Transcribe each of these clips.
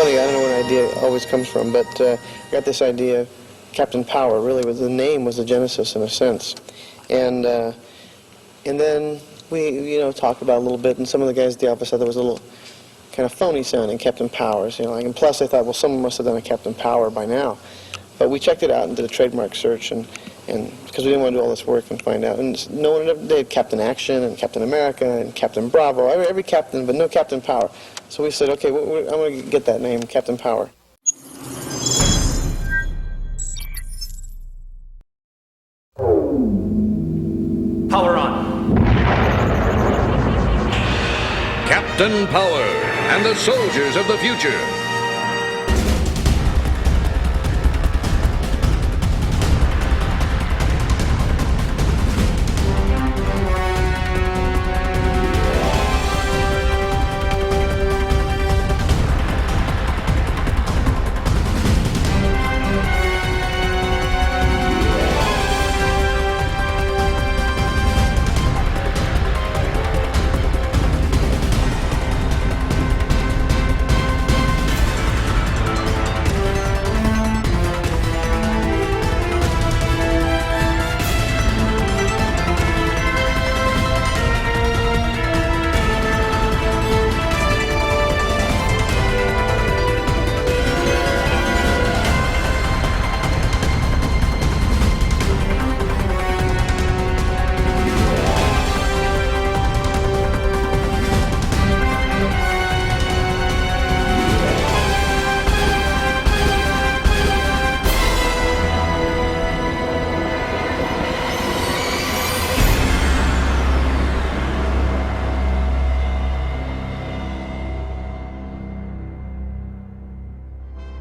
funny, I don't know where an idea always comes from, but I got this idea, Captain Power, really, the name was the genesis in a sense. And then we, talked about it a little bit, and some of the guys at the office thought there was a little kind of phony sounding, Captain Powers, and plus I thought, well, someone must have done a Captain Power by now. But we checked it out and did a trademark search, and because we didn't want to do all this work and find out. And no one ever did Captain Action and Captain America and Captain Bravo, every captain, but no Captain Power. So we said, okay, I'm going to get that name, Captain Power. Power on. Captain Power and the soldiers of the future.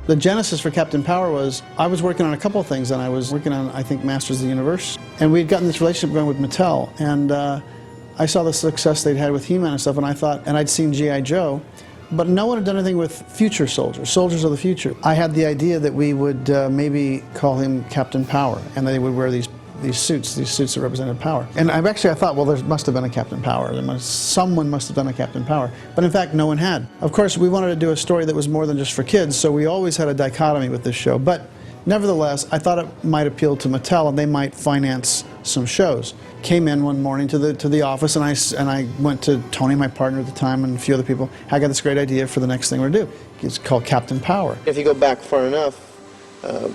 The genesis for Captain Power was, I was working on a couple of things, and I was working on, I think, Masters of the Universe. And we had gotten this relationship going with Mattel, and I saw the success they'd had with He-Man and stuff, and I thought, and I'd seen G.I. Joe, but no one had done anything with future soldiers, soldiers of the future. I had the idea that we would maybe call him Captain Power, and they would wear these suits that represented power. And I thought, well, there must have been a Captain Power. Someone must have done a Captain Power. But in fact, no one had. Of course, we wanted to do a story that was more than just for kids, so we always had a dichotomy with this show. But nevertheless, I thought it might appeal to Mattel, and they might finance some shows. Came in one morning to the office, and I went to Tony, my partner at the time, and a few other people. I got this great idea for the next thing we're going to do. It's called Captain Power. If you go back far enough,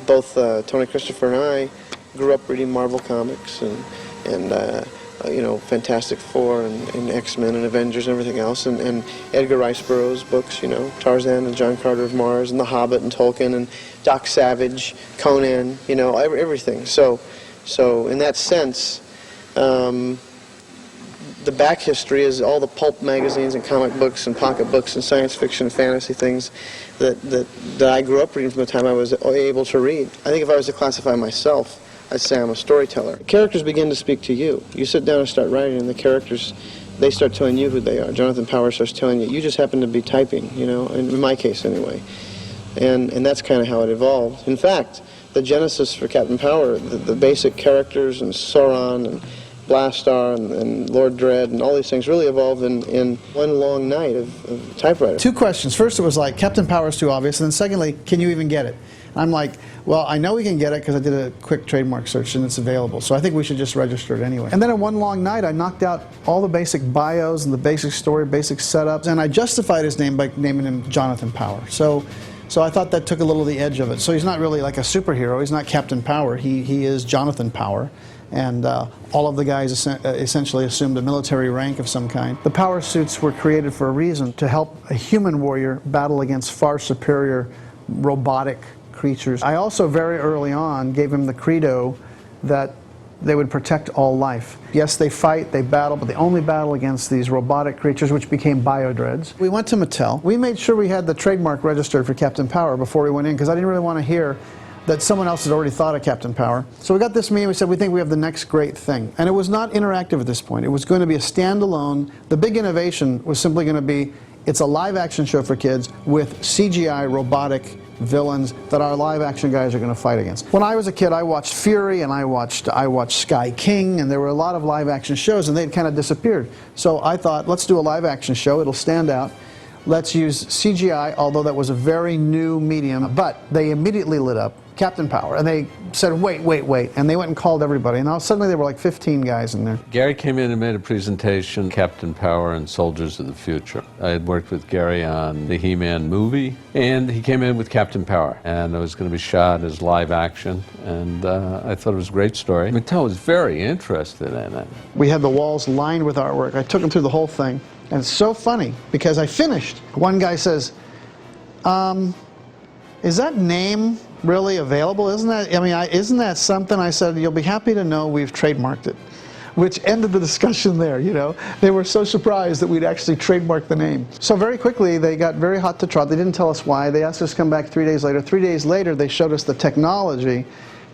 both Tony Christopher and I grew up reading Marvel comics and Fantastic Four and X-Men and Avengers and everything else, and Edgar Rice Burroughs books, Tarzan and John Carter of Mars and The Hobbit and Tolkien and Doc Savage, Conan, everything. So in that sense, the back history is all the pulp magazines and comic books and pocket books and science fiction and fantasy things that I grew up reading from the time I was able to read. I think if I was to classify myself, I'd say I'm a storyteller. Characters begin to speak to you. You sit down and start writing, and the characters, they start telling you who they are. Jonathan Power starts telling you. You just happen to be typing, in my case anyway. And that's kind of how it evolved. In fact, the genesis for Captain Power, the basic characters and Sauron and Blastar and Lord Dread and all these things really evolved in one long night of typewriter. Two questions. First, it was like, Captain Power is too obvious, and then secondly, can you even get it? And I'm like, well, I know we can get it because I did a quick trademark search and it's available, so I think we should just register it anyway. And then in one long night, I knocked out all the basic bios and the basic story, basic setups, and I justified his name by naming him Jonathan Power. So I thought that took a little of the edge of it. So he's not really like a superhero. He's not Captain Power. He is Jonathan Power. And all of the guys essentially assumed a military rank of some kind. The power suits were created for a reason, to help a human warrior battle against far superior robotic creatures. I also very early on gave him the credo that they would protect all life. Yes, they fight, they battle, but they only battle against these robotic creatures, which became biodreads. We went to Mattel. We made sure we had the trademark registered for Captain Power before we went in, because I didn't really want to hear that someone else had already thought of Captain Power. So we got this meeting, we said, we think we have the next great thing. And it was not interactive at this point. It was going to be a standalone. The big innovation was simply going to be, it's a live action show for kids with CGI robotic villains that our live action guys are going to fight against. When I was a kid, I watched Fury and I watched Sky King, and there were a lot of live action shows, and they'd kind of disappeared. So I thought, let's do a live action show. It'll stand out. let's use CGI, although that was a very new medium, but they immediately lit up Captain Power, and they said, wait, and they went and called everybody, and now suddenly there were like 15 guys in there. Gary came in and made a presentation, Captain Power and Soldiers of the Future. I had worked with Gary on the He-Man movie, and he came in with Captain Power, and it was going to be shot as live action, and I thought it was a great story. Mattel was very interested in it. We had the walls lined with artwork. I took them through the whole thing, and it's so funny, because I finished. One guy says, is that name really available? Isn't that, I mean, isn't that something? I said, you'll be happy to know we've trademarked it, which ended the discussion there, you know. They were so surprised that we'd actually trademarked the name. So very quickly, they got very hot to trot. They didn't tell us why. They asked us to come back 3 days later. 3 days later, they showed us the technology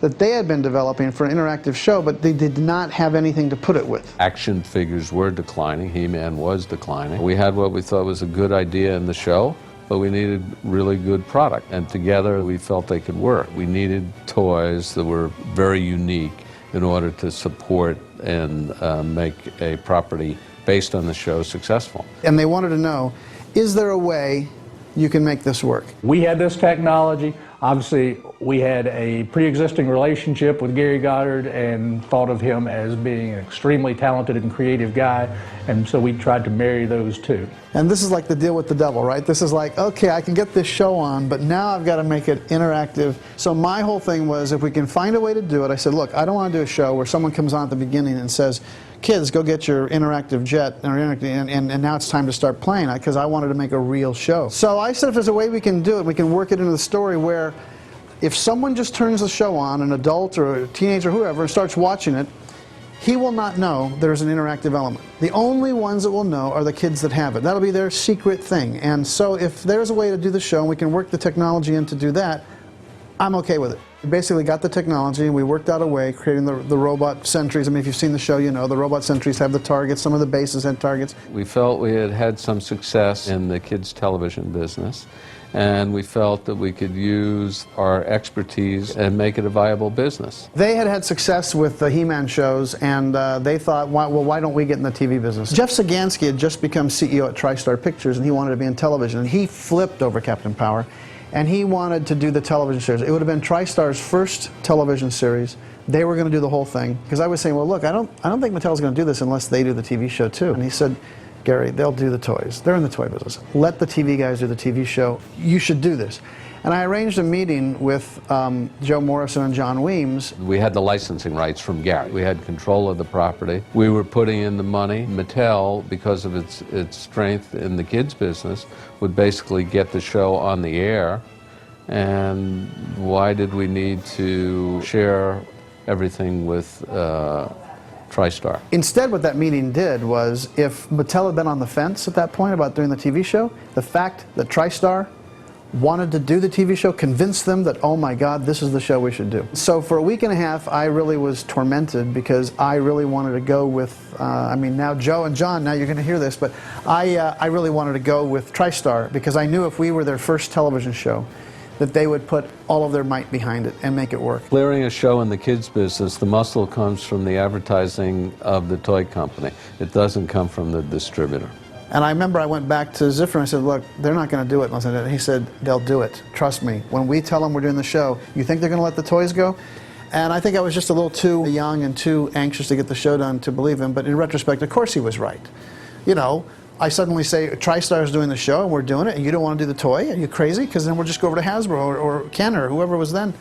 that they had been developing for an interactive show, but they did not have anything to put it with. Action figures were declining. He-Man was declining. We had what we thought was a good idea in the show, but we needed really good product, and together we felt they could work. We needed toys that were very unique in order to support and make a property based on the show successful. And they wanted to know, is there a way you can make this work? We had this technology. Obviously, we had a pre-existing relationship with Gary Goddard and thought of him as being an extremely talented and creative guy, and so we tried to marry those two. And this is like the deal with the devil, right? This is like, okay, I can get this show on, but now I've got to make it interactive. So my whole thing was, if we can find a way to do it, I said, look, I don't want to do a show where someone comes on at the beginning and says, kids, go get your interactive jet, and now it's time to start playing, because I wanted to make a real show. So I said, if there's a way we can do it, we can work it into the story where if someone just turns the show on, an adult or a teenager or whoever, and starts watching it, he will not know there's an interactive element. The only ones that will know are the kids that have it. That'll be their secret thing. And so if there's a way to do the show and we can work the technology in to do that, I'm okay with it. We basically got the technology and we worked out a way, creating the robot sentries. I mean, if you've seen the show, you know the robot sentries have the targets. Some of the bases had targets. We felt we had had some success in the kids' television business, and we felt that we could use our expertise and make it a viable business. They had had success with the He-Man shows, and they thought, well, why don't we get in the TV business? Jeff Sagansky had just become CEO at TriStar Pictures, and he wanted to be in television, and he flipped over Captain Power, and he wanted to do the television series. It would have been TriStar's first television series. They were going to do the whole thing, because I was saying, well, look, I don't think Mattel's going to do this unless they do the TV show too. And he said, Gary, they'll do the toys. They're in the toy business. Let the TV guys do the TV show. You should do this. And I arranged a meeting with Joe Morrison and John Weems. We had the licensing rights from Gary. We had control of the property. We were putting in the money. Mattel, because of its strength in the kids business, would basically get the show on the air. And why did we need to share everything with TriStar? Instead, what that meeting did was, if Mattel had been on the fence at that point about doing the TV show, the fact that TriStar wanted to do the TV show convinced them that, oh my God, this is the show we should do. So for a week and a half, I really was tormented because I really wanted to go with, I mean, now Joe and John, now you're going to hear this, but I really wanted to go with TriStar because I knew if we were their first television show, that they would put all of their might behind it and make it work. Clearing a show in the kids business, the muscle comes from the advertising of the toy company. It doesn't come from the distributor. And I remember I went back to Ziffer and I said, look, they're not going to do it. And he said, they'll do it. Trust me. When we tell them we're doing the show, you think they're going to let the toys go? And I think I was just a little too young and too anxious to get the show done to believe him. But in retrospect, of course he was right. You know, I suddenly say, TriStar's doing the show and we're doing it, and you don't want to do the toy? Are you crazy? Because then we'll just go over to Hasbro or Kenner or whoever was then.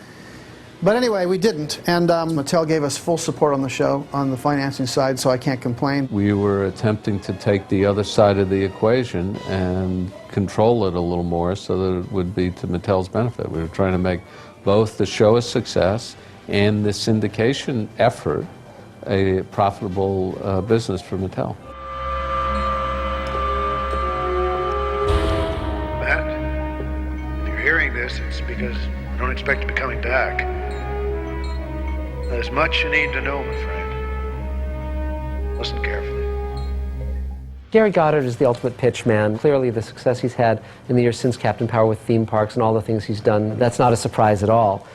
But anyway, we didn't, and Mattel gave us full support on the show, on the financing side, so I can't complain. We were attempting to take the other side of the equation and control it a little more so that it would be to Mattel's benefit. We were trying to make both the show a success and the syndication effort a profitable business for Mattel. Matt, if you're hearing this, it's because I don't expect to be coming back. There's much you need to know, my friend. Listen carefully. Gary Goddard is the ultimate pitch man. Clearly the success he's had in the years since Captain Power with theme parks and all the things he's done, that's not a surprise at all.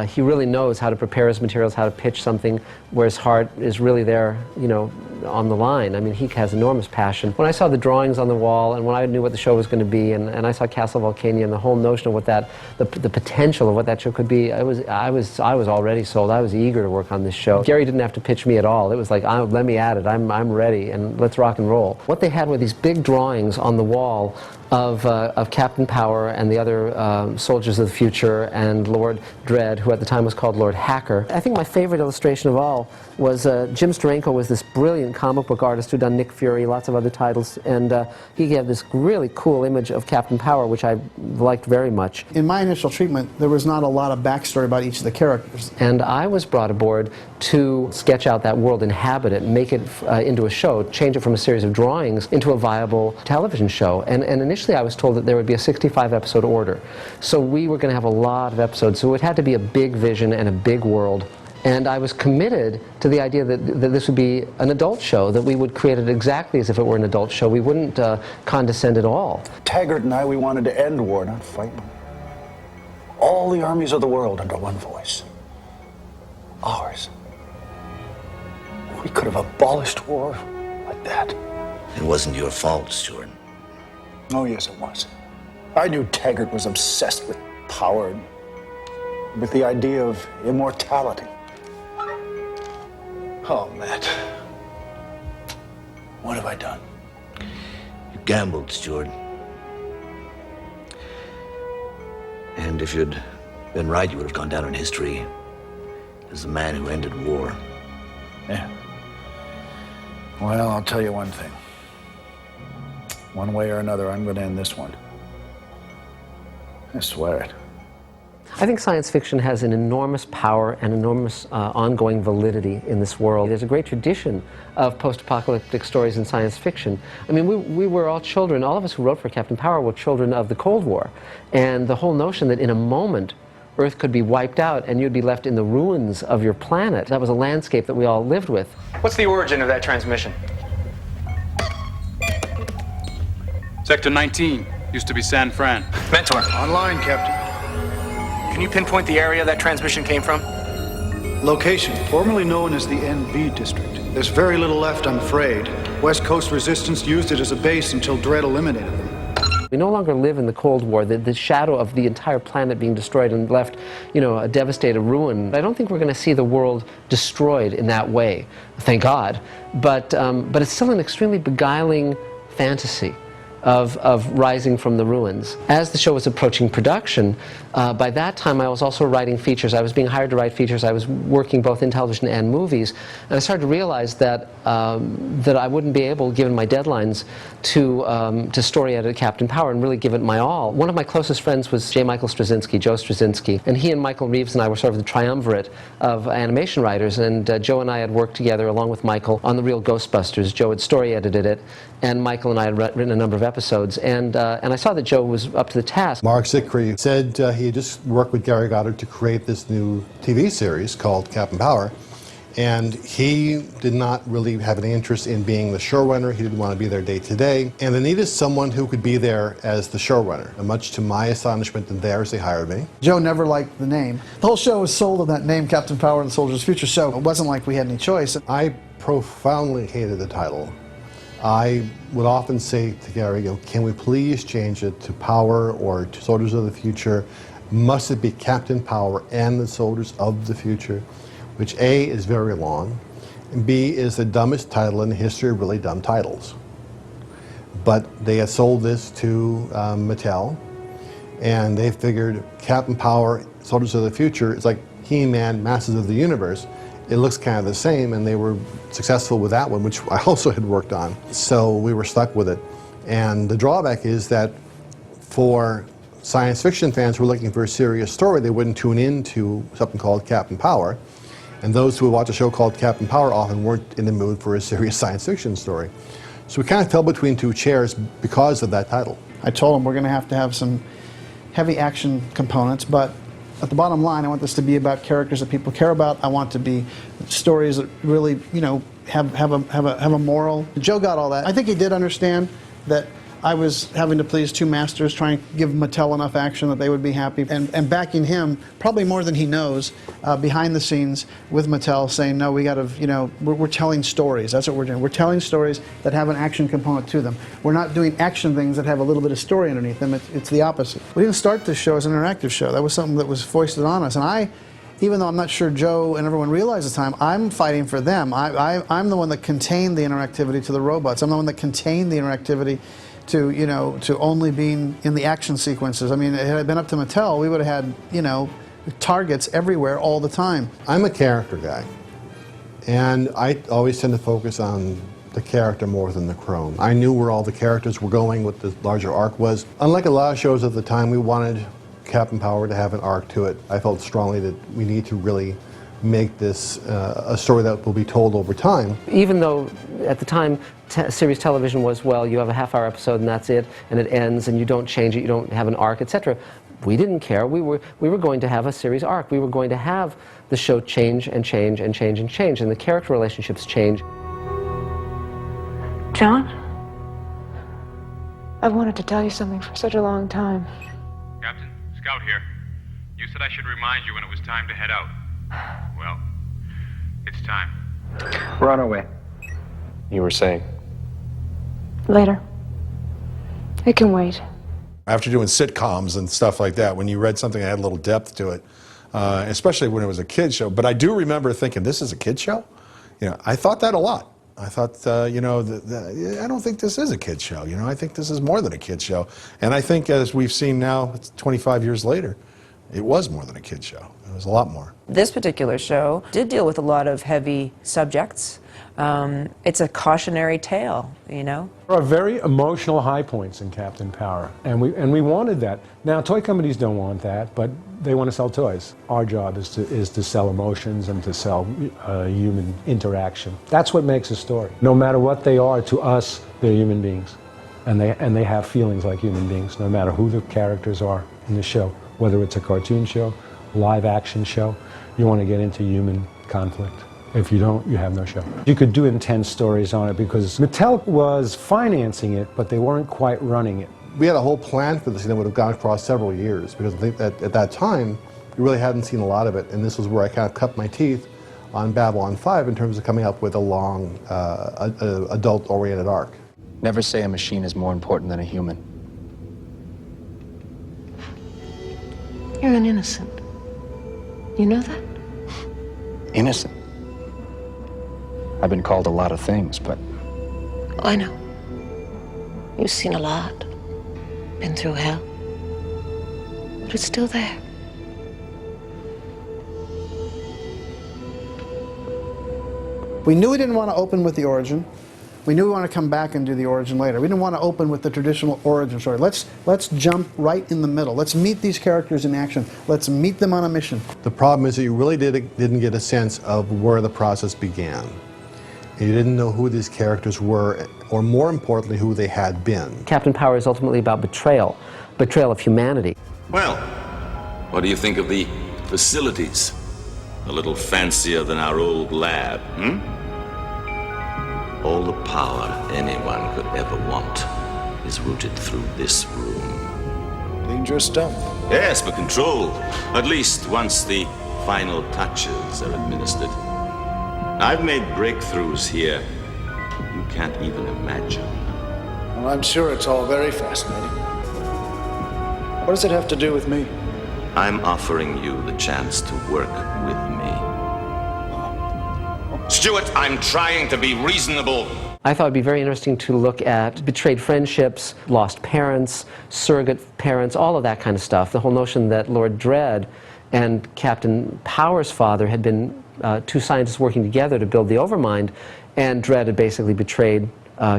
He really knows how to prepare his materials, how to pitch something where his heart is really there, you know, on the line. I mean, he has enormous passion. When I saw the drawings on the wall, and when I knew what the show was going to be, and I saw Castle Volcania and the whole notion of what that, the potential of what that show could be, I was already sold. I was eager to work on this show. Gary didn't have to pitch me at all. It was like, let me at it. I'm ready, and let's rock and roll. What they had were these big drawings on the wall of Captain Power and the other soldiers of the future and Lord Dread, who at the time was called Lord Hacker. I think my favorite illustration of all was Jim Steranko was this brilliant comic book artist who'd done Nick Fury, lots of other titles, and he gave this really cool image of Captain Power, which I liked very much. In my initial treatment, there was not a lot of backstory about each of the characters. And I was brought aboard to sketch out that world, inhabit it, make it into a show, change it from a series of drawings into a viable television show. And initially I was told that there would be a 65-episode order. So we were going to have a lot of episodes, so it had to be a big vision and a big world. And I was committed to the idea that this would be an adult show, that we would create it exactly as if it were an adult show. We wouldn't condescend at all. Taggart and I, we wanted to end war, not fight one. All the armies of the world under one voice. Ours. We could have abolished war like that. It wasn't your fault, Stuart. Oh, yes, it was. I knew Taggart was obsessed with power, with the idea of immortality. Oh, Matt. What have I done? You gambled, Stuart. And if you'd been right, you would have gone down in history as the man who ended war. Yeah. Well, I'll tell you one thing. One way or another, I'm going to end this one. I swear it. I think science fiction has an enormous power and enormous ongoing validity in this world. There's a great tradition of post-apocalyptic stories in science fiction. I mean, we were all children, all of us who wrote for Captain Power were children of the Cold War. And the whole notion that in a moment, Earth could be wiped out and you'd be left in the ruins of your planet, that was a landscape that we all lived with. What's the origin of that transmission? Sector 19, used to be San Fran. Mentor, Online, Captain. can you pinpoint the area that transmission came from? Location, formerly known as the NV District. There's very little left, I'm afraid. West Coast Resistance used it as a base until Dredd eliminated them. We no longer live in the Cold War, the shadow of the entire planet being destroyed and left, you know, a devastated ruin. I don't think we're going to see the world destroyed in that way, thank God. But it's still an extremely beguiling fantasy of rising from the ruins. As the show was approaching production, by that time I was also writing features. I was being hired to write features. I was working both in television and movies. And I started to realize that that I wouldn't be able, given my deadlines, to story edit Captain Power and really give it my all. One of my closest friends was J. Michael Straczynski, Joe Straczynski. And he and Michael Reeves and I were sort of the triumvirate of animation writers. And Joe and I had worked together, along with Michael, on the real Ghostbusters. Joe had story edited it, and Michael and I had written a number of episodes. And I saw that Joe was up to the task. Mark Zickrey said he had just worked with Gary Goddard to create this new TV series called Captain Power. And he did not really have any interest in being the showrunner. He didn't want to be there day to day. And they needed someone who could be there as the showrunner. And much to my astonishment and theirs, they hired me. Joe never liked the name. The whole show was sold on that name, Captain Power and the Soldier's Future, so it wasn't like we had any choice. I profoundly hated the title. I would often say to Gary, you know, can we please change it to Power or to Soldiers of the Future? Must it be Captain Power and the Soldiers of the Future? Which A, is very long, and B, is the dumbest title in the history of really dumb titles. But they had sold this to Mattel, and they figured Captain Power, Soldiers of the Future, is like He-Man, Masters of the Universe. It looks kind of the same, and they were successful with that one, which I also had worked on. So we were stuck with it. And the drawback is that for science fiction fans who are looking for a serious story, they wouldn't tune in to something called Captain Power. And those who would watch a show called Captain Power often weren't in the mood for a serious science fiction story. So we kind of fell between two chairs because of that title. I told him we're going to have some heavy action components, but at the bottom line, I want this to be about characters that people care about. I want it to be stories that really, you know, have a moral. Joe got all that. I think he did understand that I was having to please two masters, trying to give Mattel enough action that they would be happy, and backing him, probably more than he knows, behind the scenes with Mattel, saying, no, we got to, you know, we're telling stories. That's what we're doing. We're telling stories that have an action component to them. We're not doing action things that have a little bit of story underneath them. It's the opposite. We didn't start this show as an interactive show. That was something that was foisted on us. And even though I'm not sure Joe and everyone realized at the time, I'm fighting for them. I'm the one that contained the interactivity to the robots. I'm the one that contained the interactivity to, you know, to only being in the action sequences. I mean, had it been up to Mattel, we would have had, you know, targets everywhere all the time. I'm a character guy, and I always tend to focus on the character more than the chrome. I knew where all the characters were going, what the larger arc was. Unlike a lot of shows at the time, we wanted Captain Power to have an arc to it. I felt strongly that we need to really make this a story that will be told over time. Even though at the time series television was, well, you have a half-hour episode and that's it, and it ends, and you don't change it, you don't have an arc, etc. We didn't care. We were going to have a series arc. We were going to have the show change and change and change and change, and the character relationships change. John, I've wanted to tell you something for such a long time. Captain, Scout here. You said I should remind you when it was time to head out. Well, it's time. We're on our way. You were saying? Later. It can wait. After doing sitcoms and stuff like that, when you read something that had a little depth to it, especially when it was a kid's show, but I do remember thinking, this is a kid's show? You know, I thought that a lot. I thought, you know, I don't think this is a kid's show. You know, I think this is more than a kid's show. And I think, as we've seen now, 25 years later, it was more than a kid's show. It was a lot more. This particular show did deal with a lot of heavy subjects. It's a cautionary tale, you know. There are very emotional high points in Captain Power, and we wanted that. Now, toy companies don't want that, but they want to sell toys. Our job is to sell emotions and to sell human interaction. That's what makes a story. No matter what they are, to us, they're human beings, and they have feelings like human beings, no matter who the characters are in the show. Whether it's a cartoon show, live action show, you want to get into human conflict. If you don't, you have no show. You could do intense stories on it because Mattel was financing it, but they weren't quite running it. We had a whole plan for this that would have gone across several years, because I think that at that time, we really hadn't seen a lot of it, and this was where I kind of cut my teeth on Babylon 5 in terms of coming up with a long, adult-oriented arc. Never say a machine is more important than a human. You're an innocent. You know that? Innocent. I've been called a lot of things, but... I know. You've seen a lot. Been through hell. But it's still there. We knew we didn't want to open with the origin. We knew we wanted to come back and do the origin later. We didn't want to open with the traditional origin story. Let's jump right in the middle. Let's meet these characters in action. Let's meet them on a mission. The problem is that you really didn't get a sense of where the process began. And you didn't know who these characters were, or more importantly, who they had been. Captain Power is ultimately about betrayal of humanity. Well, what do you think of the facilities? A little fancier than our old lab, hmm? All the power anyone could ever want is rooted through this room. Dangerous stuff. Yes, but controlled. At least once the final touches are administered. I've made breakthroughs here you can't even imagine. Well, I'm sure it's all very fascinating. What does it have to do with me? I'm offering you the chance to work with me. Stuart, I'm trying to be reasonable. I thought it'd be very interesting to look at betrayed friendships, lost parents, surrogate parents, all of that kind of stuff. The whole notion that Lord Dredd and Captain Power's father had been two scientists working together to build the Overmind, and Dredd had basically betrayed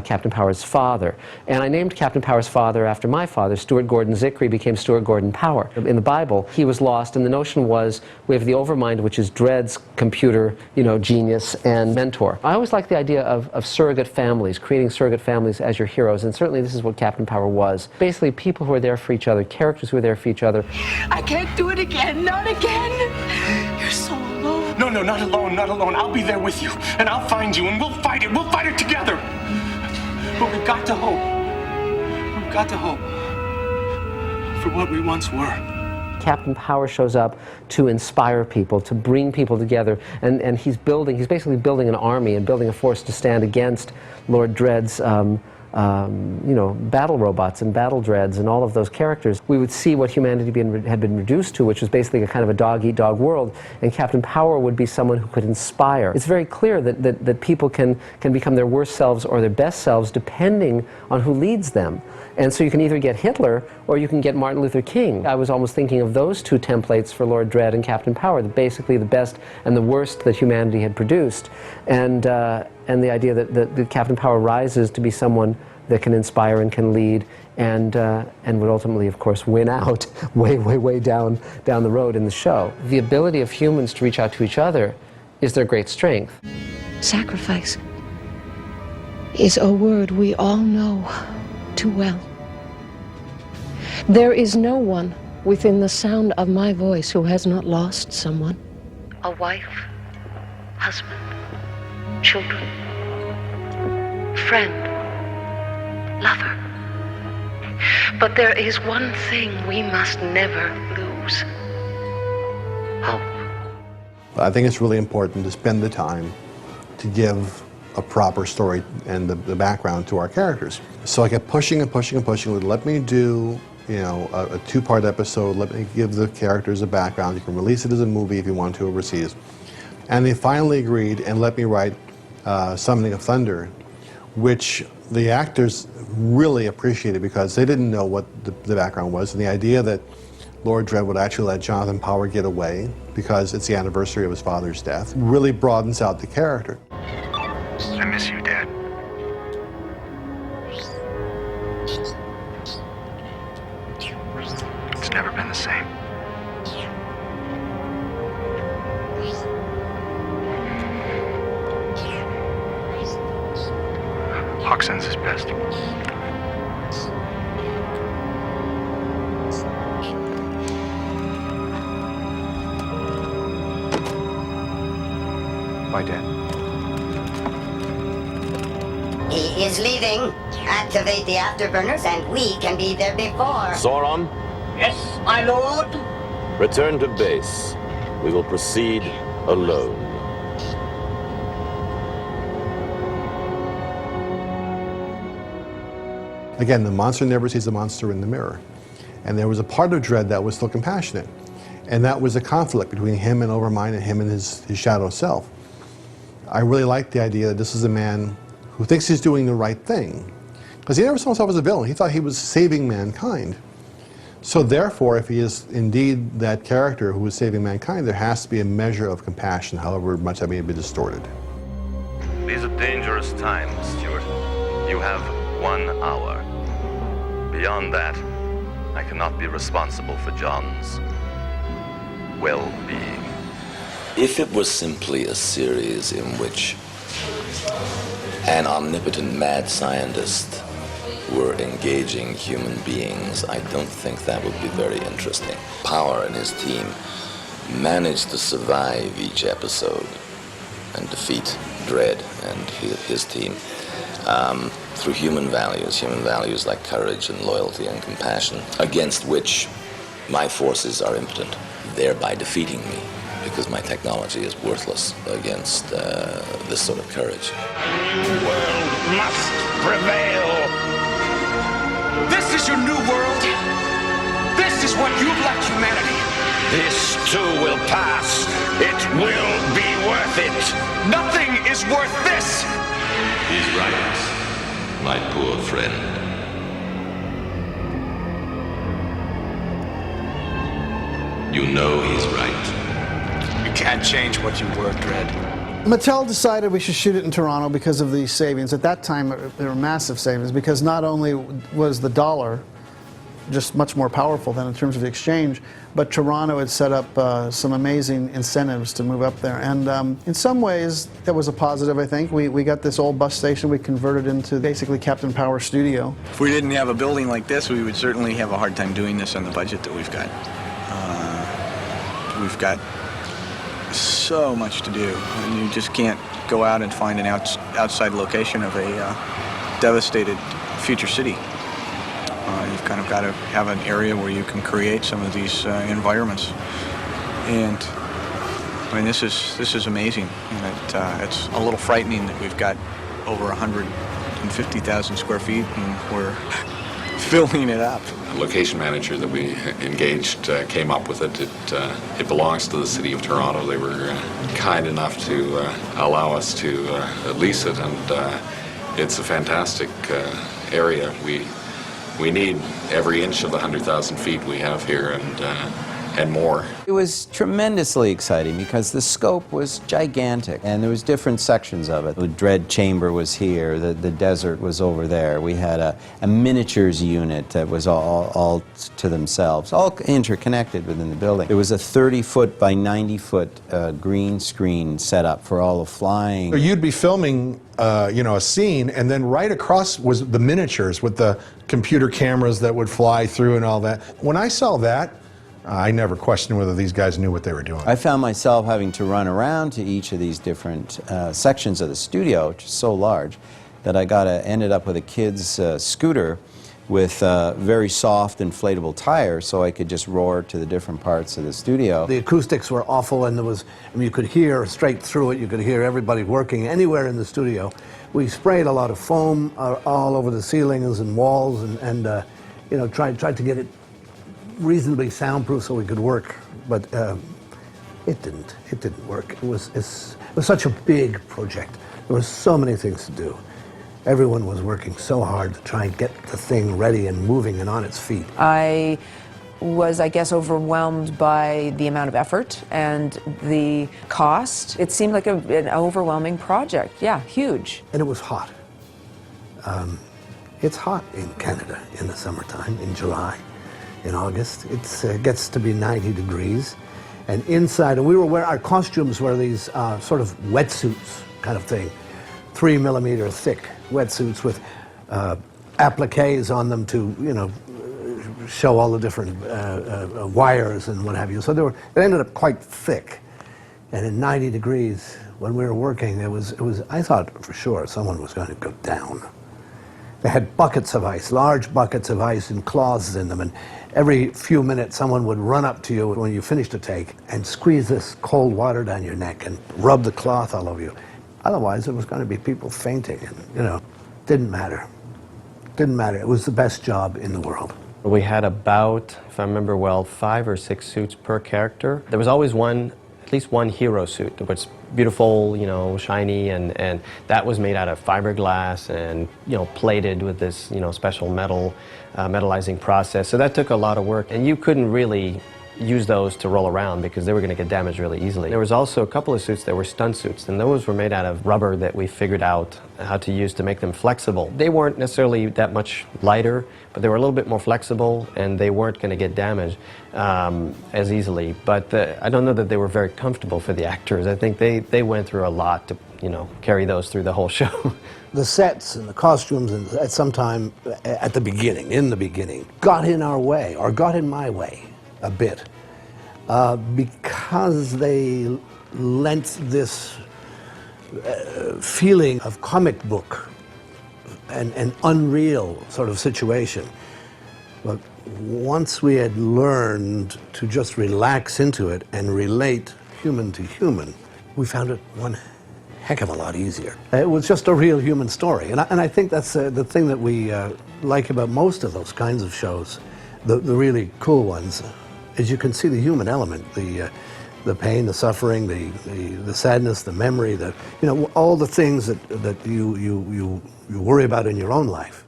Captain Power's father. And I named Captain Power's father after my father. Stuart Gordon Zickery became Stuart Gordon Power. In the Bible, he was lost, and the notion was we have the Overmind, which is Dredd's computer, genius and mentor. I always liked the idea of surrogate families, creating surrogate families as your heroes, and certainly this is what Captain Power was. Basically, people who are there for each other, characters who are there for each other. I can't do it again, not again. You're so alone. No, not alone, not alone. I'll be there with you, and I'll find you, and we'll fight it together. But we've got to hope. got to hope for what we once were. Captain Power shows up to inspire people, to bring people together, and he's basically building an army and building a force to stand against Lord Dread's battle robots and battle dreads and all of those characters. We would see what humanity had been reduced to, which was basically a kind of a dog-eat-dog world, and Captain Power would be someone who could inspire. It's very clear that people can become their worst selves or their best selves depending on who leads them. And so you can either get Hitler or you can get Martin Luther King. I was almost thinking of those two templates for Lord Dread and Captain Power, basically the best and the worst that humanity had produced. And the idea that Captain Power rises to be someone that can inspire and can lead and would ultimately, of course, win out way down the road in the show. The ability of humans to reach out to each other is their great strength. Sacrifice is a word we all know too well. There is no one within the sound of my voice who has not lost someone. A wife, husband, children, friend, lover. But there is one thing we must never lose. Hope. I think it's really important to spend the time to give a proper story and the background to our characters. So I kept pushing and pushing and pushing. Let me do, a two-part episode. Let me give the characters a background. You can release it as a movie if you want to overseas. And they finally agreed and let me write Summoning of Thunder, which the actors really appreciated because they didn't know what the background was. And the idea that Lord Dread would actually let Jonathan Power get away because it's the anniversary of his father's death really broadens out the character. I miss you, Dad. It's never been the same. Hawk sends his best. Bye, Dad. He is leaving. Activate the afterburners and we can be there before. Sauron, Yes, my lord. return to base. We will proceed alone. Again, the monster never sees the monster in the mirror. And there was a part of Dread that was still compassionate. And that was a conflict between him and Overmind and him and his shadow self. I really liked the idea that this is a man who thinks he's doing the right thing. Because he never saw himself as a villain. He thought he was saving mankind. So therefore, if he is indeed that character who is saving mankind, there has to be a measure of compassion, however much that may be distorted. These are dangerous times, Stuart. You have 1 hour. Beyond that, I cannot be responsible for John's well-being. If it was simply a series in which an omnipotent mad scientist were engaging human beings, I don't think that would be very interesting. Power and his team managed to survive each episode and defeat Dread and his team through human values like courage and loyalty and compassion, against which my forces are impotent, thereby defeating me, because my technology is worthless against this sort of courage. The new world must prevail. This is your new world. This is what you've left humanity. This too will pass. It will be worth it. Nothing is worth this. He's right, my poor friend. You know he's right. You can't change what you were, Dread. Mattel decided we should shoot it in Toronto because of the savings. At that time, there were massive savings because not only was the dollar just much more powerful than in terms of the exchange, but Toronto had set up some amazing incentives to move up there. And in some ways, that was a positive, I think. We got this old bus station we converted into basically Captain Power Studio. If we didn't have a building like this, we would certainly have a hard time doing this on the budget that we've got. We've got so much to do, and you just can't go out and find an outside location of a devastated future city. You've kind of got to have an area where you can create some of these environments. And I mean, this is amazing, and it's a little frightening that we've got over 150,000 square feet, and we're filling it up. The location manager that we engaged came up with it. It belongs to the City of Toronto. They were kind enough to allow us to lease it, and it's a fantastic area. We need every inch of the 100,000 feet we have here, and more. It was tremendously exciting because the scope was gigantic and there was different sections of it. The dread chamber was here, the desert was over there. We had a miniatures unit that was all to themselves, all interconnected within the building. There was a 30-foot by 90-foot green screen set up for all the flying. So you'd be filming a scene, and then right across was the miniatures with the computer cameras that would fly through and all that. When I saw that, I never questioned whether these guys knew what they were doing. I found myself having to run around to each of these different sections of the studio, which is so large, that I ended up with a kid's scooter with very soft inflatable tires, so I could just roar to the different parts of the studio. The acoustics were awful, and you could hear straight through it. You could hear everybody working anywhere in the studio. We sprayed a lot of foam all over the ceilings and walls, and tried to get it reasonably soundproof so we could work, but it didn't work. It was such a big project. There were so many things to do. Everyone was working so hard to try and get the thing ready and moving and on its feet. I was, I guess, overwhelmed by the amount of effort and the cost. It seemed like an overwhelming project. Yeah, huge. And it was hot. It's hot in Canada in the summertime, in July. In August, it gets to be 90 degrees, and inside, and we were wearing, our costumes were these sort of wetsuits kind of thing, 3 millimeter thick wetsuits with appliques on them to, show all the different wires and what have you. So it ended up quite thick, and in 90 degrees, when we were working, it was. I thought for sure someone was going to go down. They had buckets of ice, large buckets of ice and cloths in them, and every few minutes someone would run up to you when you finished a take and squeeze this cold water down your neck and rub the cloth all over you. Otherwise, there was going to be people fainting, and didn't matter. Didn't matter. It was the best job in the world. We had about, if I remember well, 5 or 6 suits per character. There was always at least one hero suit that was beautiful, shiny, and that was made out of fiberglass and, plated with this, special metallizing process. So that took a lot of work, and you couldn't really use those to roll around because they were going to get damaged really easily. There was also a couple of suits that were stunt suits, and those were made out of rubber that we figured out how to use to make them flexible. They weren't necessarily that much lighter, but they were a little bit more flexible, and they weren't going to get damaged as easily. But I don't know that they were very comfortable for the actors. I think they went through a lot to, carry those through the whole show. The sets and the costumes, and at some time in the beginning, got in our way, or got in my way a bit, because they lent this feeling of comic book and unreal sort of situation. But once we had learned to just relax into it and relate human to human, we found it one heck of a lot easier. It was just a real human story, and I think that's the thing that we like about most of those kinds of shows, the really cool ones, is you can see the human element, the pain, the suffering, the sadness, the memory, all the things that you worry about in your own life.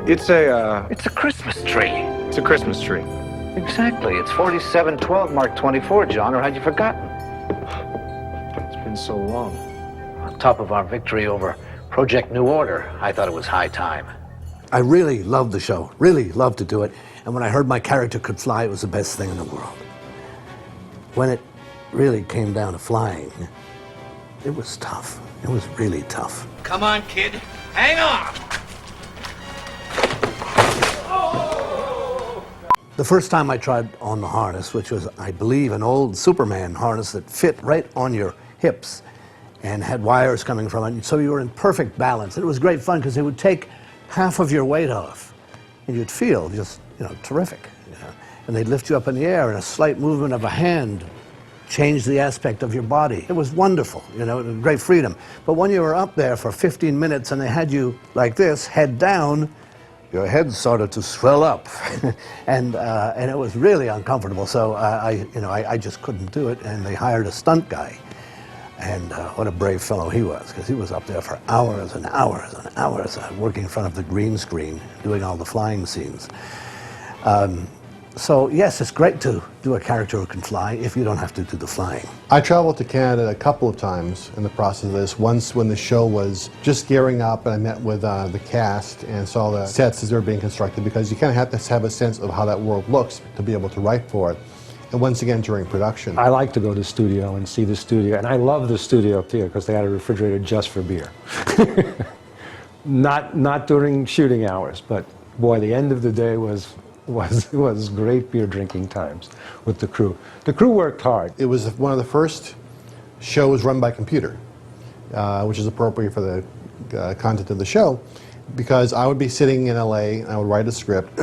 It's a Christmas tree. It's a Christmas tree. Exactly. It's 4712 Mark 24, John, or had you forgotten? It's been so long. On top of our victory over Project New Order, I thought it was high time. I really loved the show, really loved to do it, and when I heard my character could fly, it was the best thing in the world. When it really came down to flying, it was tough. It was really tough. Come on, kid. Hang on! The first time I tried on the harness, which was, I believe, an old Superman harness that fit right on your hips and had wires coming from it, so you were in perfect balance. It was great fun because it would take half of your weight off. and you'd feel just, terrific. And they'd lift you up in the air, and a slight movement of a hand changed the aspect of your body. It was wonderful, it was great freedom. But when you were up there for 15 minutes and they had you like this, head down, your head started to swell up, and it was really uncomfortable. So I just couldn't do it, and they hired a stunt guy. And what a brave fellow he was, because he was up there for hours and hours and hours working in front of the green screen, doing all the flying scenes. So yes, it's great to do a character who can fly if you don't have to do the flying. I traveled to Canada a couple of times in the process of this. Once when the show was just gearing up, and I met with the cast and saw the sets as they were being constructed, because you kind of have to have a sense of how that world looks to be able to write for it. And once again during production. I like to go to the studio and see the studio, and I love the studio up here because they had a refrigerator just for beer. Not during shooting hours, but boy, the end of the day was great beer drinking times with the crew. The crew worked hard. It was one of the first shows run by computer, which is appropriate for the content of the show, because I would be sitting in LA and I would write a script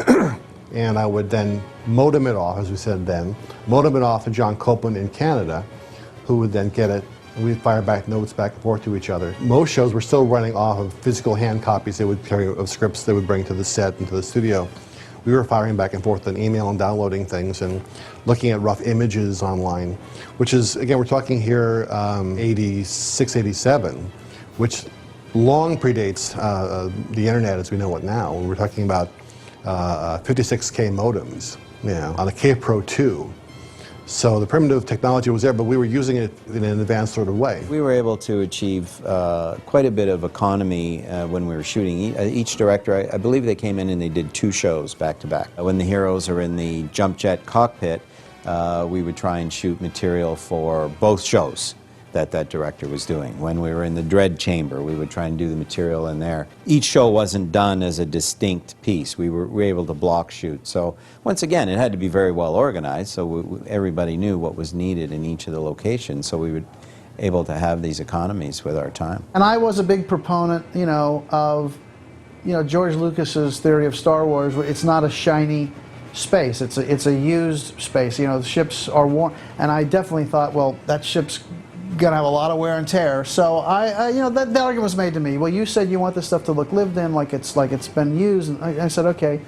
and I would then modem it off, as we said then, modem it off to John Copeland in Canada, who would then get it, and we'd fire back notes back and forth to each other. Most shows were still running off of physical hand copies they would carry of scripts they would bring to the set and to the studio. We were firing back and forth on email and downloading things and looking at rough images online, which is, again, we're talking here 86, 87, which long predates the internet as we know it now. We're talking about 56K modems, on a K-Pro 2. So the primitive technology was there, but we were using it in an advanced sort of way. We were able to achieve quite a bit of economy when we were shooting. Each director, I believe they came in and they did 2 shows back to back. When the heroes are in the jump jet cockpit, we would try and shoot material for both shows that director was doing. When we were in the dread chamber, we would try and do the material in there. Each show wasn't done as a distinct piece. We were able to block shoot. So once again, it had to be very well organized, so everybody knew what was needed in each of the locations, so we were able to have these economies with our time. And I was a big proponent, of George Lucas's theory of Star Wars. It's not a shiny space. It's a used space. The ships are worn, and I definitely thought, well, that ship's gonna have a lot of wear and tear. So that argument was made to me. Well, you said you want this stuff to look lived in, like it's been used, and I said, okay,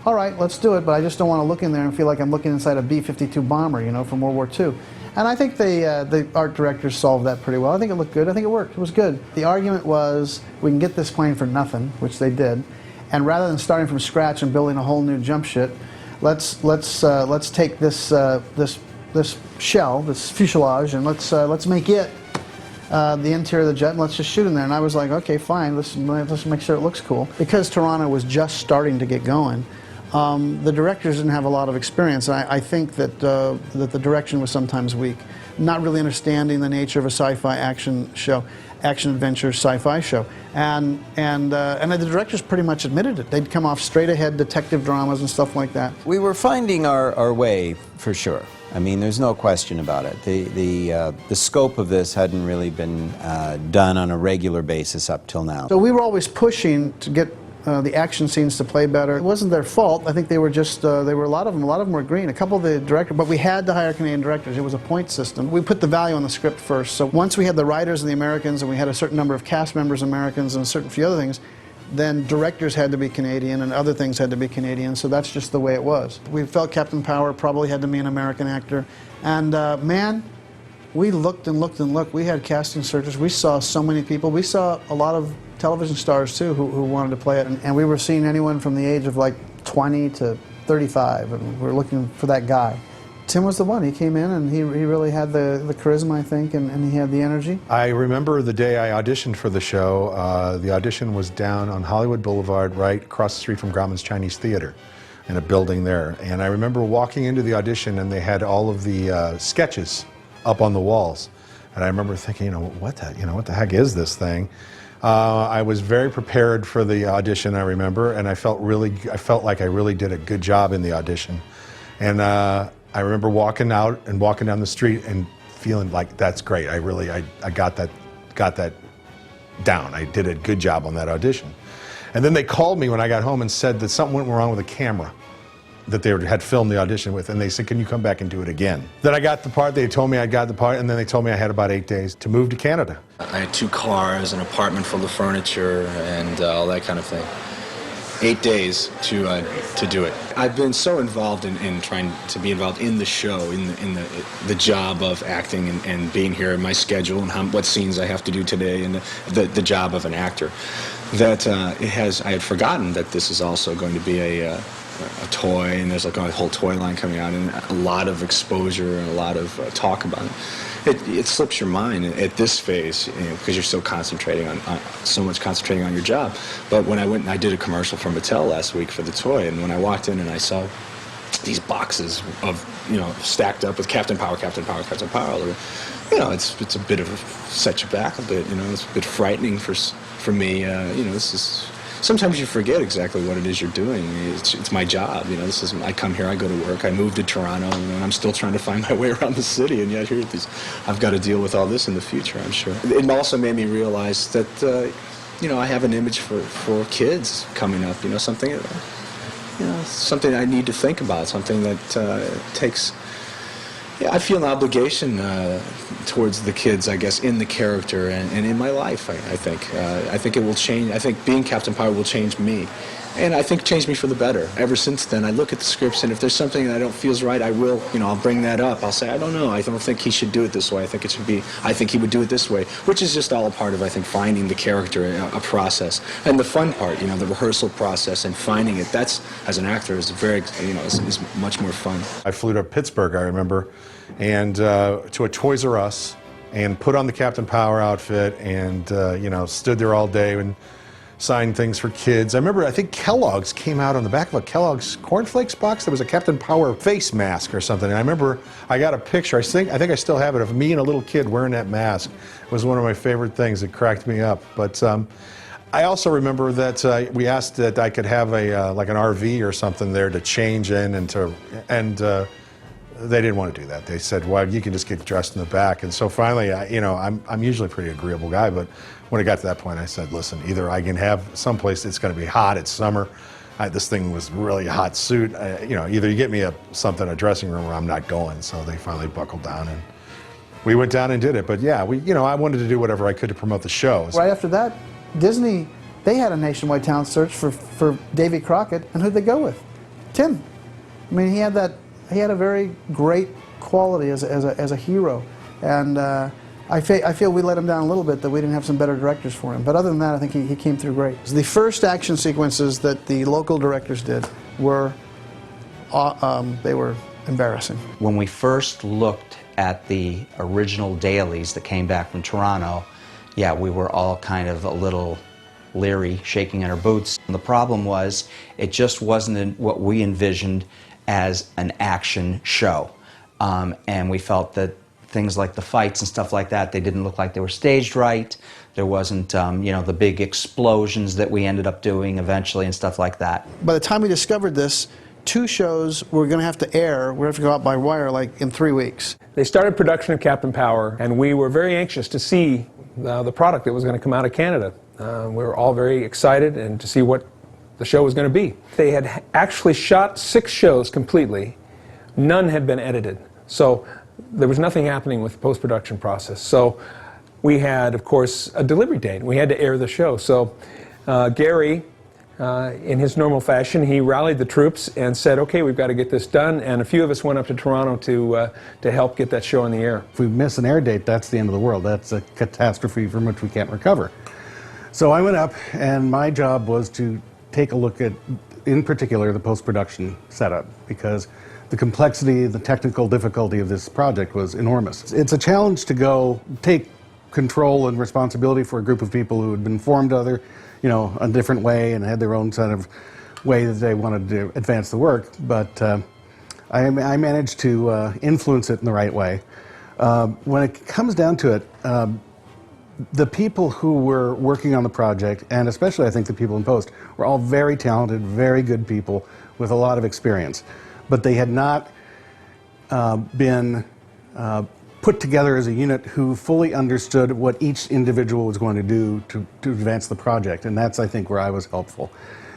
all right, let's do it. But I just don't want to look in there and feel like I'm looking inside a B-52 bomber, from World War II. And I think the art directors solved that pretty well. I think it looked good. I think it worked. It was good. The argument was we can get this plane for nothing, which they did, and rather than starting from scratch and building a whole new jump ship, let's take this shell, this fuselage, and let's make it the interior of the jet, and let's just shoot in there. And I was like, okay, fine, let's make sure it looks cool. Because Toronto was just starting to get going, the directors didn't have a lot of experience. I think that the direction was sometimes weak, not really understanding the nature of a sci-fi action show, action-adventure sci-fi show. And the directors pretty much admitted it. They'd come off straight-ahead detective dramas and stuff like that. We were finding our way, for sure. I mean, there's no question about it. The scope of this hadn't really been done on a regular basis up till now. So we were always pushing to get the action scenes to play better. It wasn't their fault. I think they were just, a lot of them were green. A couple of the directors, but we had to hire Canadian directors. It was a point system. We put the value on the script first. So once we had the writers and the Americans, and we had a certain number of cast members Americans and a certain few other things, then directors had to be Canadian and other things had to be Canadian, so that's just the way it was. We felt Captain Power probably had to be an American actor, and man, we looked and looked and looked. We had casting searches. We saw so many people. We saw a lot of television stars too who wanted to play it, and we were seeing anyone from the age of like 20 to 35, and we were looking for that guy. Tim was the one. He came in and he really had the charisma, I think, and he had the energy. I remember the day I auditioned for the show. The audition was down on Hollywood Boulevard, right across the street from Grauman's Chinese Theater, in a building there. And I remember walking into the audition, and they had all of the sketches up on the walls. And I remember thinking, what the heck is this thing? I was very prepared for the audition, I remember, and I felt like I really did a good job in the audition. And I remember walking out and walking down the street and feeling like that's great. I got that down. I did a good job on that audition. And then they called me when I got home and said that something went wrong with the camera that they had filmed the audition with, and they said, can you come back and do it again? Then I got the part, they told me I got the part, and then they told me I had about 8 days to move to Canada. I had 2 cars, an apartment full of furniture, and all that kind of thing. 8 days to do it. I've been so involved in trying to be involved in the show, in the job of acting and being here, my schedule, and what scenes I have to do today, and the job of an actor, that I had forgotten that this is also going to be a toy, and there's like a whole toy line coming out, and a lot of exposure and a lot of talk about it. It slips your mind at this phase, because you're so concentrating on your job. But when I went and I did a commercial for Mattel last week for the toy, and when I walked in and I saw these boxes of, stacked up with Captain Power, Captain Power, Captain Power, it's a bit of set you back a bit. It's a bit frightening for me. This is. Sometimes you forget exactly what it is you're doing. It's my job, I come here, I go to work, I moved to Toronto, and I'm still trying to find my way around the city, and yet I've got to deal with all this in the future, I'm sure. It also made me realize that, I have an image for kids coming up, something I need to think about, something that takes... Yeah, I feel an obligation towards the kids, I guess, in the character and in my life, I think. I think it will change. I think being Captain Power will change me. And I think changed me for the better. Ever since then, I look at the scripts, and if there's something that I don't feels right, I will, I'll bring that up. I'll say, I don't know, I don't think he should do it this way. I think he would do it this way, which is just all a part of, I think, finding the character, a process. And the fun part, the rehearsal process and finding it, that's, as an actor, is very, is much more fun. I flew to Pittsburgh, I remember, and to a Toys R Us, and put on the Captain Power outfit, and, stood there all day and signed things for kids. I remember, I think Kellogg's came out on the back of a Kellogg's cornflakes box. There was a Captain Power face mask or something. And I remember I got a picture, I think I still have it, of me and a little kid wearing that mask. It was one of my favorite things. It cracked me up. But I also remember that we asked that I could have like an RV or something there to change in, and they didn't want to do that. They said, well, you can just get dressed in the back. And so finally, I'm usually a pretty agreeable guy, but when it got to that point, I said, listen, either I can have someplace that's going to be hot, it's summer, this thing was really a hot suit, either you get me a dressing room, or I'm not going. So they finally buckled down, and we went down and did it. But yeah, I wanted to do whatever I could to promote the show. Right after that, Disney, they had a nationwide talent search for Davy Crockett, and who'd they go with? Tim. I mean, he had a very great quality as a hero, and I feel we let him down a little bit, that we didn't have some better directors for him. But other than that, I think he came through great. The first action sequences that the local directors did were embarrassing. When we first looked at the original dailies that came back from Toronto, yeah, we were all kind of a little leery, shaking in our boots. And the problem was, it just wasn't what we envisioned as an action show. And we felt that things like the fights and stuff like that, they didn't look like they were staged right. There wasn't, the big explosions that we ended up doing eventually and stuff like that. By the time we discovered this, 2 shows were going to have to air. We're going to have to go out by wire like in 3 weeks. They started production of Captain Power, and we were very anxious to see the product that was going to come out of Canada. We were all very excited and to see what the show was going to be. They had actually shot 6 shows completely. None had been edited. So there was nothing happening with the post-production process. So we had, of course, a delivery date. We had to air the show. So Gary, in his normal fashion, he rallied the troops and said, okay, we've got to get this done. And a few of us went up to Toronto to help get that show on the air. If we miss an air date, that's the end of the world. That's a catastrophe from which we can't recover. So I went up, and my job was to take a look at, in particular, the post-production setup, because the complexity, the technical difficulty of this project was enormous. It's a challenge to go take control and responsibility for a group of people who had been formed a different way and had their own kind of way that they wanted to advance the work. But I managed to influence it in the right way. When it comes down to it, the people who were working on the project, and especially I think the people in post, were all very talented, very good people with a lot of experience. But they had not been put together as a unit who fully understood what each individual was going to do to advance the project, and that's, I think, where I was helpful.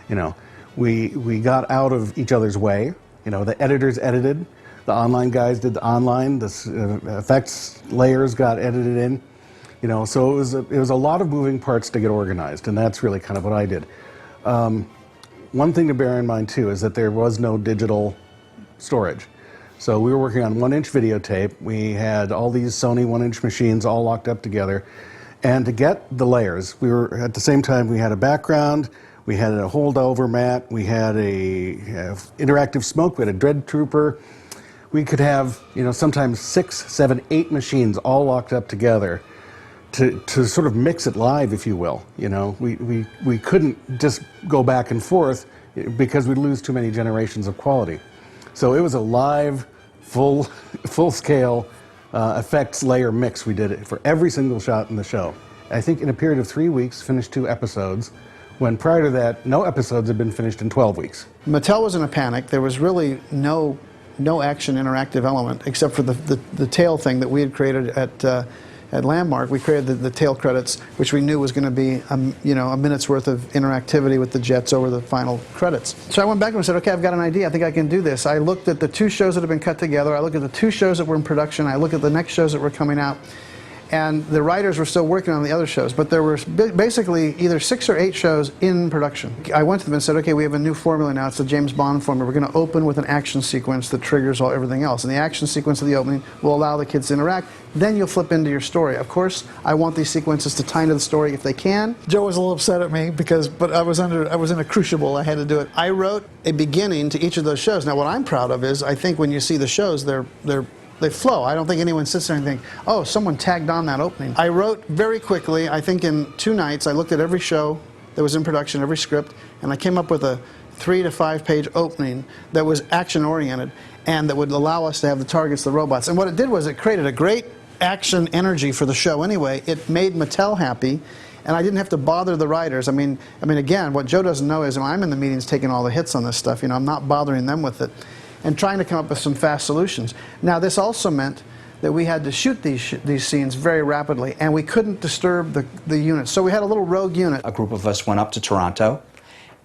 You know, we got out of each other's way. You know, the editors edited, the online guys did the online, the effects layers got edited in. You know, so it was a lot of moving parts to get organized, and that's really kind of what I did. One thing to bear in mind too is that there was no digital storage. So we were working on 1-inch videotape. We had all these Sony 1-inch machines all locked up together. And to get the layers, we were, at the same time, we had a background, we had a holdover mat, we had a interactive smoke, we had a dread trooper. We could have, you know, sometimes 6, 7, 8 machines all locked up together to sort of mix it live, if you will. You know, we couldn't just go back and forth because we'd lose too many generations of quality. So it was a live, full-scale effects layer mix. We did it for every single shot in the show. I think in a period of 3 weeks, finished 2 episodes, when prior to that, no episodes had been finished in 12 weeks. Mattel was in a panic. There was really no action interactive element except for the tail thing that we had created at Landmark. We created the tail credits, which we knew was going to be you know, a minute's worth of interactivity with the jets over the final credits. So I went back and said, okay, I've got an idea. I think I can do this. I looked at the 2 shows that had been cut together. I looked at the 2 shows that were in production. I looked at the next shows that were coming out. And the writers were still working on the other shows, but there were basically either 6 or 8 shows in production. I went to them and said, okay, we have a new formula now. It's the James Bond formula. We're going to open with an action sequence that triggers everything else. And the action sequence of the opening will allow the kids to interact. Then you'll flip into your story. Of course, I want these sequences to tie into the story if they can. Joe was a little upset at me but I was in a crucible. I had to do it. I wrote a beginning to each of those shows. Now, what I'm proud of is I think when you see the shows, they flow. I don't think anyone sits there and thinks, oh, someone tagged on that opening. I wrote very quickly. I think in 2 nights, I looked at every show that was in production, every script, and I came up with a 3 to 5 page opening that was action-oriented and that would allow us to have the targets, the robots. And what it did was it created a great action energy for the show anyway. It made Mattel happy, and I didn't have to bother the writers. I mean, again, what Joe doesn't know is I'm in the meetings taking all the hits on this stuff. You know, I'm not bothering them with it, and trying to come up with some fast solutions. Now, this also meant that we had to shoot these scenes very rapidly, and we couldn't disturb the units. So we had a little rogue unit. A group of us went up to Toronto,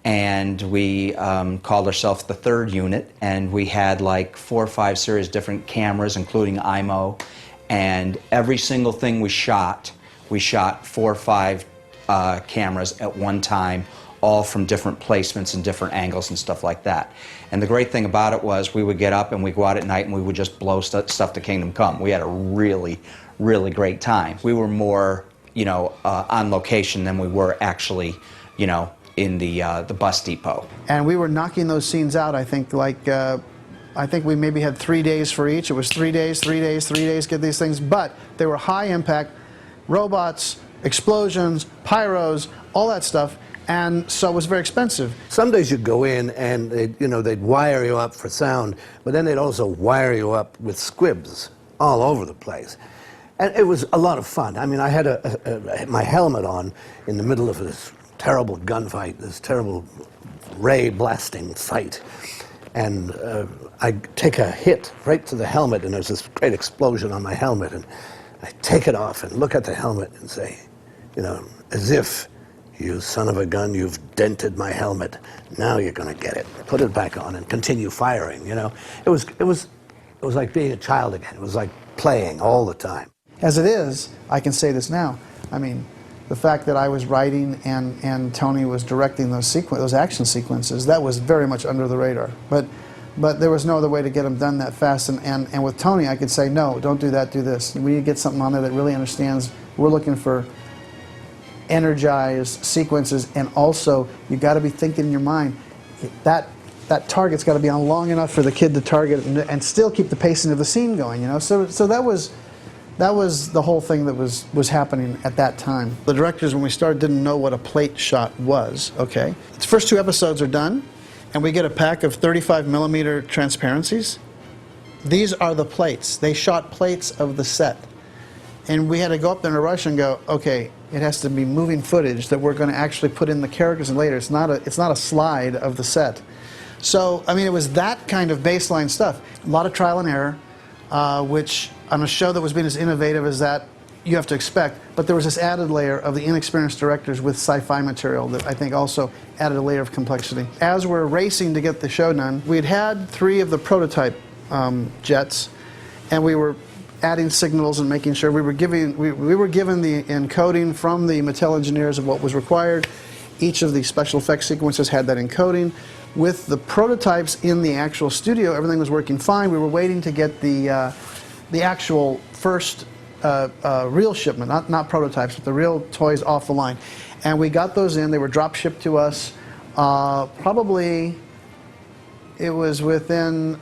and we called ourselves the 3rd Unit, and we had like 4 or 5 serious different cameras, including IMO, and every single thing we shot 4 or 5 cameras at one time, all from different placements and different angles and stuff like that. And the great thing about it was we would get up and we'd go out at night and we would just blow stuff to kingdom come. We had a really, really great time. We were more, you know, on location than we were actually, you know, in the bus depot. And we were knocking those scenes out, I think, like, I think we maybe had 3 days for each. It was 3 days, 3 days, 3 days, get these things. But they were high impact, robots, explosions, pyros, all that stuff. And so it was very expensive. Some days you'd go in and they'd wire you up for sound, but then they'd also wire you up with squibs all over the place. And it was a lot of fun. I mean, I had my helmet on in the middle of this terrible gunfight, this terrible ray blasting fight. And I'd take a hit right to the helmet, and there's this great explosion on my helmet, and I take it off and look at the helmet and say, you know, as if, you son of a gun, you've dented my helmet. Now you're going to get it. Put it back on and continue firing, you know. It was like being a child again. It was like playing all the time. As it is, I can say this now. I mean, the fact that I was writing and Tony was directing those action sequences, that was very much under the radar. But there was no other way to get them done that fast. And with Tony, I could say, no, don't do that, do this. We need to get something on there that really understands. We're looking for energized sequences, and also you got to be thinking in your mind that target's got to be on long enough for the kid to target and still keep the pacing of the scene going, you know. So that was the whole thing that was happening at that time. The directors, when we started, didn't know what a plate shot was. Okay, the first 2 episodes are done, and we get a pack of 35mm transparencies. These are the plates. They shot plates of the set, and we had to go up there in a rush and go, okay, it has to be moving footage that we're going to actually put in the characters and later. It's not a slide of the set. So, I mean, it was that kind of baseline stuff. A lot of trial and error, which on a show that was being as innovative as that you have to expect, but there was this added layer of the inexperienced directors with sci-fi material that I think also added a layer of complexity. As we're racing to get the show done, we had 3 of the prototype jets, and we were adding signals and making sure we were given the encoding from the Mattel engineers of what was required. Each of the special effects sequences had that encoding. With the prototypes in the actual studio, everything was working fine. We were waiting to get the actual first real shipment, not prototypes, but the real toys off the line. And we got those in. They were drop shipped to us. Probably it was within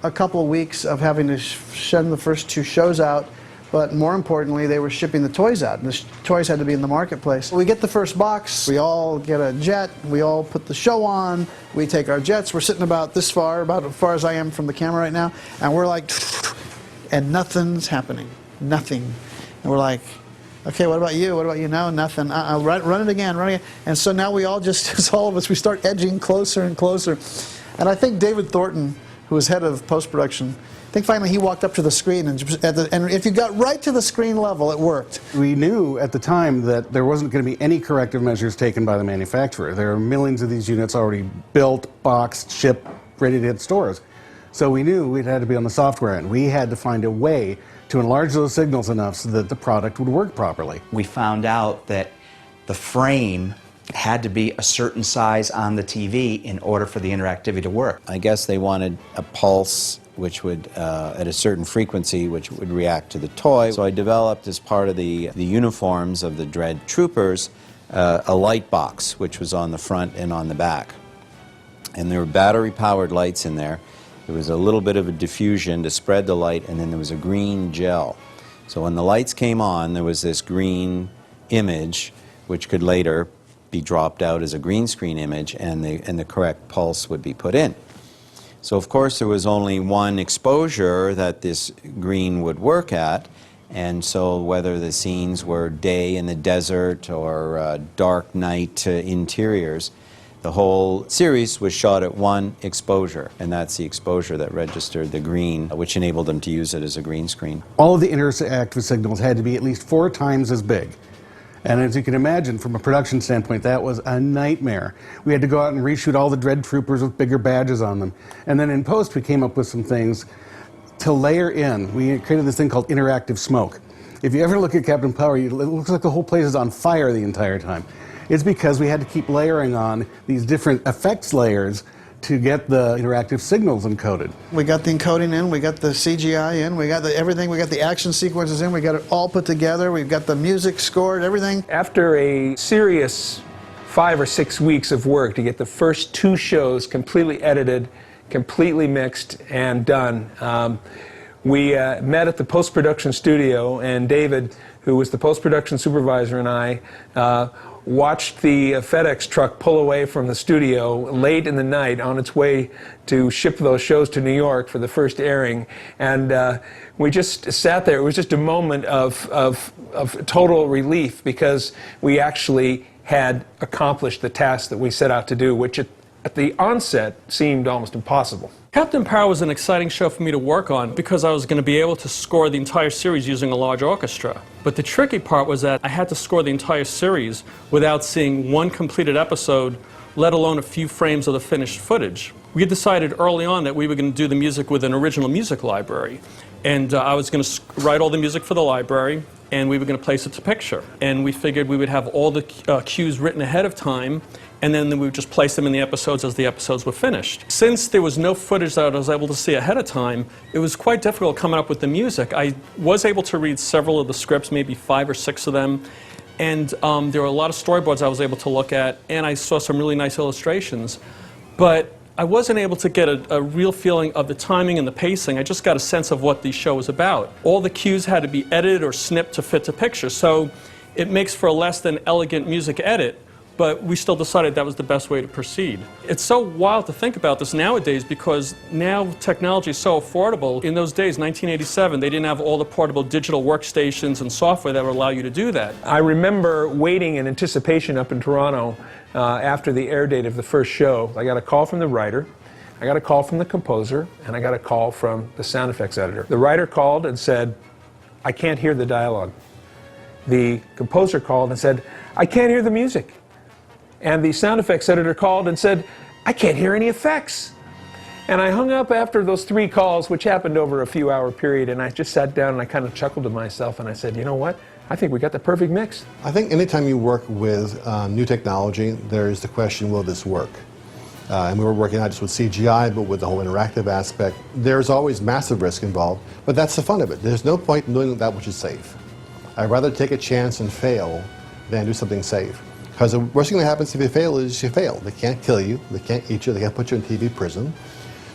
a couple of weeks of having to send the first 2 shows out, but more importantly, they were shipping the toys out, and the toys had to be in the marketplace. We get the first box, we all get a jet, we all put the show on, we take our jets, we're sitting about this far, about as far as I am from the camera right now, and we're like, and nothing's happening, nothing. And we're like, okay, what about you? What about you? No, nothing. I'll run it again, run it again. And so now we all just, all of us, we start edging closer and closer. And I think David Thornton, who was head of post-production, I think finally he walked up to the screen, and if you got right to the screen level, it worked. We knew at the time that there wasn't going to be any corrective measures taken by the manufacturer. There are millions of these units already built, boxed, shipped, ready to hit stores. So we knew we'd had to be on the software end. We had to find a way to enlarge those signals enough so that the product would work properly. We found out that the frame had to be a certain size on the TV in order for the interactivity to work. I guess they wanted a pulse which would, at a certain frequency, which would react to the toy. So I developed, as part of the uniforms of the Dread Troopers, a light box, which was on the front and on the back. And there were battery-powered lights in there. There was a little bit of a diffusion to spread the light, and then there was a green gel. So when the lights came on, there was this green image, which could later be dropped out as a green screen image, and the correct pulse would be put in. So of course there was only one exposure that this green would work at, and so whether the scenes were day in the desert or dark night interiors, the whole series was shot at one exposure, and that's the exposure that registered the green, which enabled them to use it as a green screen. All of the interactive signals had to be at least 4 times as big. And as you can imagine, from a production standpoint, that was a nightmare. We had to go out and reshoot all the Dread Troopers with bigger badges on them. And then in post, we came up with some things to layer in. We created this thing called interactive smoke. If you ever look at Captain Power, it looks like the whole place is on fire the entire time. It's because we had to keep layering on these different effects layers to get the interactive signals encoded. We got the encoding in, we got the CGI in, we got everything, we got the action sequences in, we got it all put together, we've got the music scored, everything. After a serious 5 or 6 weeks of work to get the first 2 shows completely edited, completely mixed, and done, we met at the post-production studio, and David, who was the post-production supervisor, and I watched the FedEx truck pull away from the studio late in the night on its way to ship those shows to New York for the first airing. And we just sat there. It was just a moment of total relief, because we actually had accomplished the task that we set out to do, which at the onset seemed almost impossible. Captain Power was an exciting show for me to work on because I was going to be able to score the entire series using a large orchestra. But the tricky part was that I had to score the entire series without seeing one completed episode, let alone a few frames of the finished footage. We had decided early on that we were going to do the music with an original music library. And I was going to write all the music for the library, and we were going to place it to picture. And we figured we would have all the cues written ahead of time, and then we would just place them in the episodes as the episodes were finished. Since there was no footage that I was able to see ahead of time, it was quite difficult coming up with the music. I was able to read several of the scripts, maybe 5 or 6 of them, and there were a lot of storyboards I was able to look at, and I saw some really nice illustrations. But I wasn't able to get a real feeling of the timing and the pacing. I just got a sense of what the show was about. All the cues had to be edited or snipped to fit the picture, so it makes for a less than elegant music edit, but we still decided that was the best way to proceed. It's so wild to think about this nowadays, because now technology is so affordable. In those days, 1987, they didn't have all the portable digital workstations and software that would allow you to do that. I remember waiting in anticipation up in Toronto after the air date of the first show. I got a call from the writer, I got a call from the composer, and I got a call from the sound effects editor. The writer called and said, I can't hear the dialogue. The composer called and said, I can't hear the music. And the sound effects editor called and said, I can't hear any effects. And I hung up after those 3 calls, which happened over a few-hour period, and I just sat down and I kind of chuckled to myself, and I said, you know what? I think we got the perfect mix. I think anytime you work with new technology, there is the question, will this work? And we were working not just with CGI, but with the whole interactive aspect. There's always massive risk involved, but that's the fun of it. There's no point in doing that which is safe. I'd rather take a chance and fail than do something safe. Because the worst thing that happens if you fail is you fail. They can't kill you, they can't eat you, they can't put you in TV prison.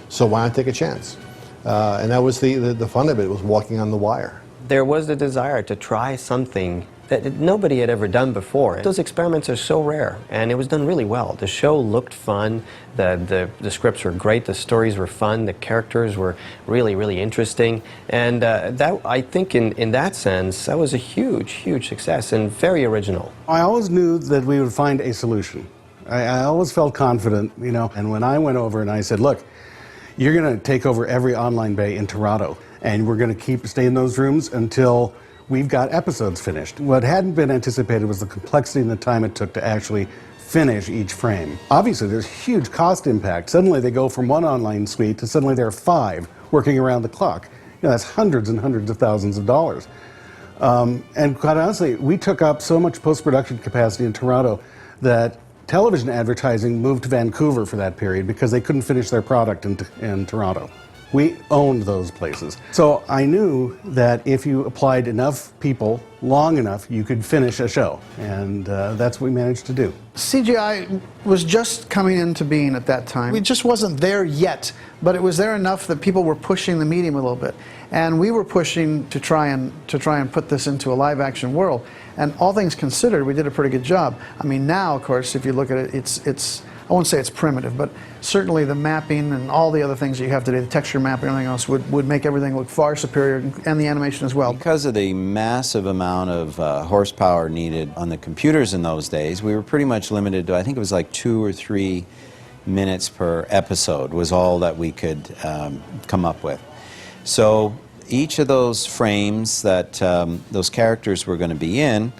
So why not take a chance? And that was the fun of it, was walking on the wire. There was the desire to try something that nobody had ever done before. Those experiments are so rare, and it was done really well. The show looked fun, the scripts were great, the stories were fun, the characters were really, really interesting, and that, I think in that sense, that was a huge, huge success and very original. I always knew that we would find a solution. I always felt confident, you know, and when I went over and I said, look, you're going to take over every online bay in Toronto, and we're going to stay in those rooms until we've got episodes finished. What hadn't been anticipated was the complexity and the time it took to actually finish each frame. Obviously, there's huge cost impact. Suddenly they go from 1 online suite to suddenly there are 5 working around the clock. You know, that's hundreds and hundreds of thousands of dollars. And quite honestly, we took up so much post-production capacity in Toronto that television advertising moved to Vancouver for that period because they couldn't finish their product in Toronto. We owned those places. So I knew that if you applied enough people long enough, you could finish a show. And that's what we managed to do. CGI was just coming into being at that time. It just wasn't there yet, but it was there enough that people were pushing the medium a little bit. And we were pushing to try and put this into a live action world. And all things considered, we did a pretty good job. I mean, now, of course, if you look at it, it's I won't say it's primitive, but certainly the mapping and all the other things that you have today, the texture map and everything else, would make everything look far superior, and the animation as well. Because of the massive amount of horsepower needed on the computers in those days, we were pretty much limited to, I think it was like 2 or 3 minutes per episode was all that we could come up with. So each of those frames that those characters were going to be in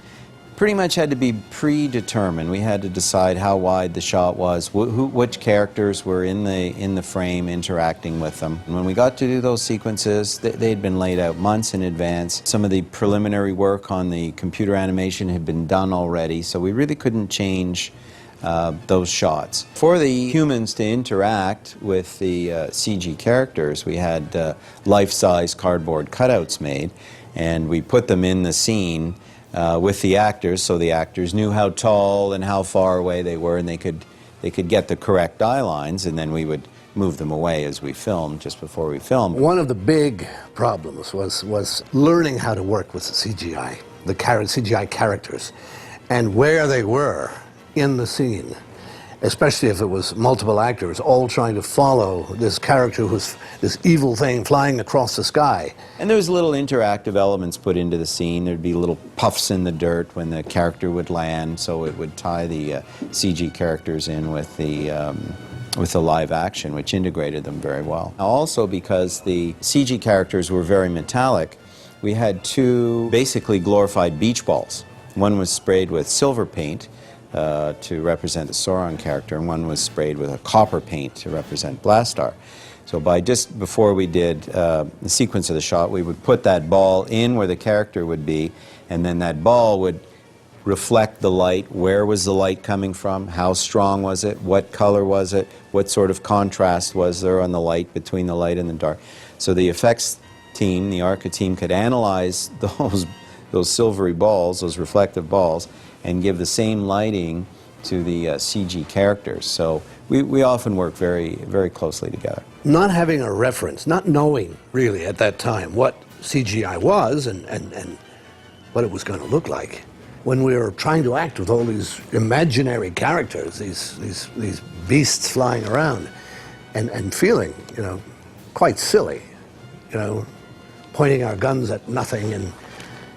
pretty much had to be predetermined. We had to decide how wide the shot was, which characters were in the frame interacting with them. And when we got to do those sequences, they'd been laid out months in advance. Some of the preliminary work on the computer animation had been done already, so we really couldn't change those shots. For the humans to interact with the CG characters, we had life-size cardboard cutouts made, and we put them in the scene with the actors, so the actors knew how tall and how far away they were, and they could get the correct eye lines, and then we would move them away as we filmed, just before we filmed. One of the big problems was learning how to work with the CGI, the CGI characters, and where they were in the scene, especially if it was multiple actors all trying to follow this character who's this evil thing flying across the sky. And there was little interactive elements put into the scene. There'd be little puffs in the dirt when the character would land, so it would tie the CG characters in with the live action, which integrated them very well. Also, because the CG characters were very metallic, we had 2 basically glorified beach balls. One was sprayed with silver paint to represent the Sauron character, and one was sprayed with a copper paint to represent Blastar. So just before we did the sequence of the shot, we would put that ball in where the character would be, and then that ball would reflect the light. Where was the light coming from? How strong was it? What color was it? What sort of contrast was there on the light, between the light and the dark? So the effects team, the ARCA team, could analyze those silvery balls, those reflective balls, and give the same lighting to the CG characters. So we often work very, very closely together. Not having a reference, not knowing really at that time what CGI was and what it was going to look like, when we were trying to act with all these imaginary characters, these beasts flying around, and feeling, you know, quite silly, you know, pointing our guns at nothing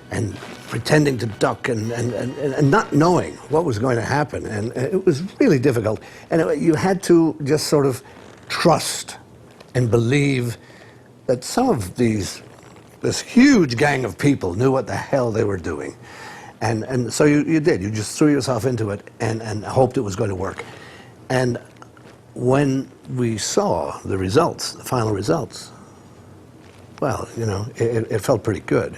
and pretending to duck and not knowing what was going to happen. And it was really difficult. And you had to just sort of trust and believe that some of this huge gang of people knew what the hell they were doing. And so you did. You just threw yourself into it and hoped it was going to work. And when we saw the results, the final results, well, you know, it felt pretty good.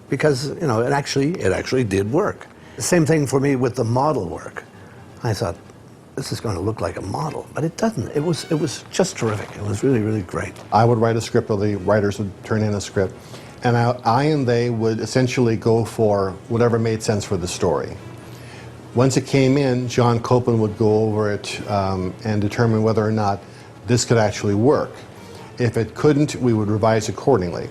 Because, you know, it actually did work. The same thing for me with the model work. I thought, this is going to look like a model, but it doesn't. It was just terrific. It was really, really great. I would write a script, or the writers would turn in a script, and I and they would essentially go for whatever made sense for the story. Once it came in, John Copeland would go over it and determine whether or not this could actually work. If it couldn't, we would revise accordingly.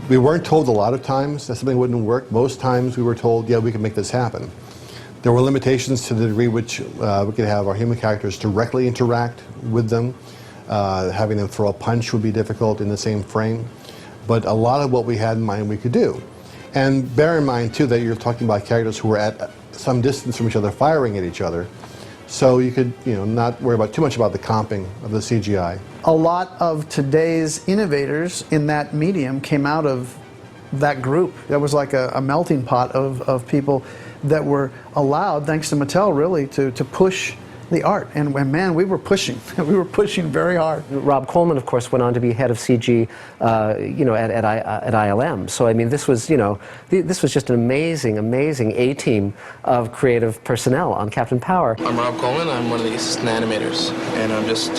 We weren't told a lot of times that something wouldn't work. Most times we were told, yeah, we can make this happen. There were limitations to the degree which we could have our human characters directly interact with them. Having them throw a punch would be difficult in the same frame. But a lot of what we had in mind we could do. And bear in mind, too, that you're talking about characters who were at some distance from each other, firing at each other. So you could, you know, not worry about too much about the comping of the CGI. A lot of today's innovators in that medium came out of that group. That was like a melting pot of people that were allowed, thanks to Mattel, really, to push the art. And man, we were pushing. We were pushing very hard. Rob Coleman, of course, went on to be head of CG, you know, at ILM. So I mean, this was, you know, this was just an amazing, amazing A-team of creative personnel on Captain Power. I'm Rob Coleman. I'm one of the assistant animators, and I'm just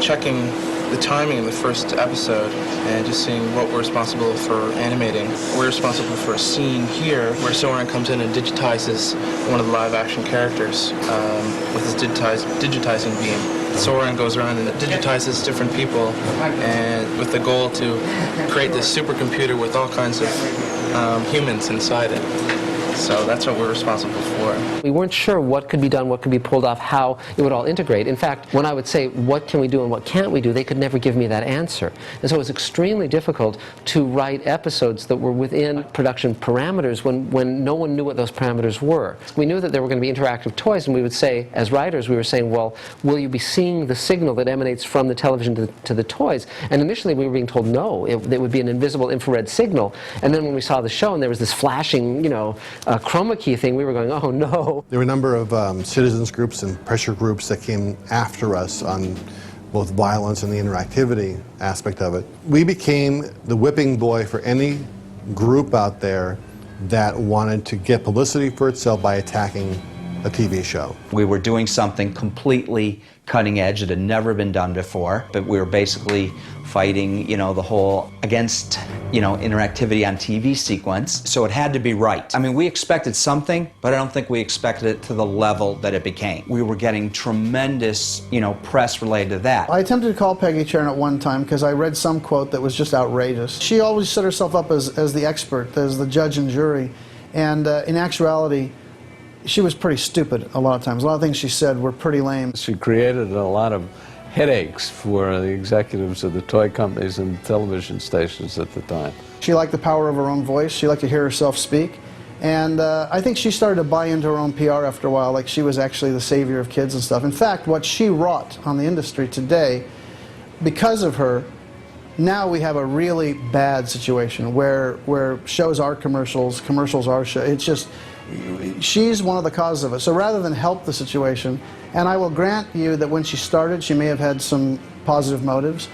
checking the timing of the first episode and just seeing what we're responsible for animating. We're responsible for a scene here where Soren comes in and digitizes one of the live-action characters with his digitizing beam. Soren goes around and digitizes different people, and with the goal to create this supercomputer with all kinds of humans inside it. So that's what we're responsible for. We weren't sure what could be done, what could be pulled off, how it would all integrate. In fact, when I would say, what can we do and what can't we do, they could never give me that answer. And so it was extremely difficult to write episodes that were within production parameters when no one knew what those parameters were. We knew that there were going to be interactive toys, and we would say, as writers, we were saying, well, will you be seeing the signal that emanates from the television to the toys? And initially we were being told no, it would be an invisible infrared signal. And then when we saw the show and there was this flashing, you know, chroma key thing, we were going, oh no. There were a number of citizens groups and pressure groups that came after us on both violence and the interactivity aspect of it. We became the whipping boy for any group out there that wanted to get publicity for itself by attacking a TV show. We were doing something completely cutting edge that had never been done before, but we were basically fighting, you know, the whole against, you know, interactivity on TV sequence, so it had to be right. I mean, we expected something, but I don't think we expected it to the level that it became. We were getting tremendous, you know, press related to that. I attempted to call Peggy Chern at one time because I read some quote that was just outrageous. She always set herself up as the expert, as the judge and jury, and in actuality, she was pretty stupid a lot of times. A lot of things she said were pretty lame. She created a lot of headaches for the executives of the toy companies and television stations at the time. She liked the power of her own voice. She liked to hear herself speak. And I think she started to buy into her own PR after a while, like she was actually the savior of kids and stuff. In fact, what she wrought on the industry today, because of her, now we have a really bad situation where shows are commercials, commercials are shows. It's just, she's one of the causes of it. So rather than help the situation, and I will grant you that when she started, she may have had some positive motives,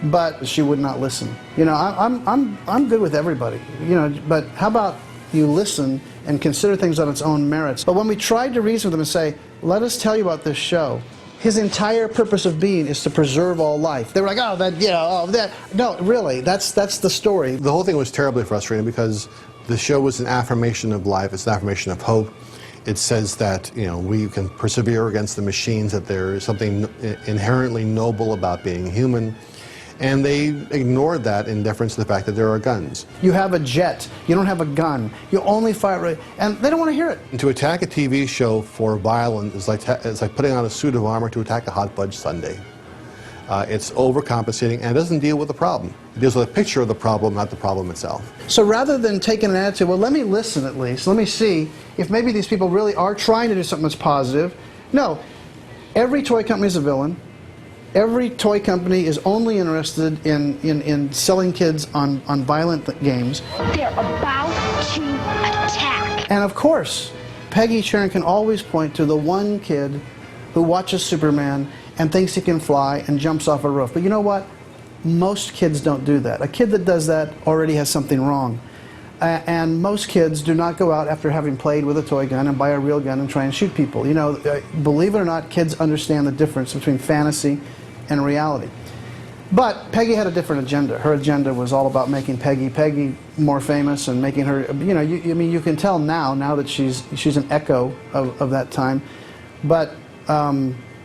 but she would not listen. You know, I'm good with everybody, you know, but how about you listen and consider things on its own merits? But when we tried to reason with them and say, let us tell you about this show, his entire purpose of being is to preserve all life. They were like, oh, that, you know, oh, that. No, really, that's the story. The whole thing was terribly frustrating because the show was an affirmation of life. It's an affirmation of hope. It says that, you know, we can persevere against the machines, that there is something inherently noble about being human. And they ignored that in deference to the fact that there are guns. You have a jet. You don't have a gun. You only fire, and they don't want to hear it. And to attack a TV show for violence is like putting on a suit of armor to attack a hot fudge sundae. It's overcompensating, and it doesn't deal with the problem. It deals with a picture of the problem, not the problem itself. So rather than taking an attitude, well, let me listen at least, let me see if maybe these people really are trying to do something that's positive. No, every toy company is a villain. Every toy company is only interested in selling kids on violent games. They're about to attack. And of course, Peggy Sharon can always point to the one kid who watches Superman and thinks he can fly and jumps off a roof. But you know what? Most kids don't do that. A kid that does that already has something wrong. And most kids do not go out after having played with a toy gun and buy a real gun and try and shoot people. You know, believe it or not, kids understand the difference between fantasy and reality. But Peggy had a different agenda. Her agenda was all about making Peggy more famous and making her, you know, I mean, you can tell now that she's an echo of that time. But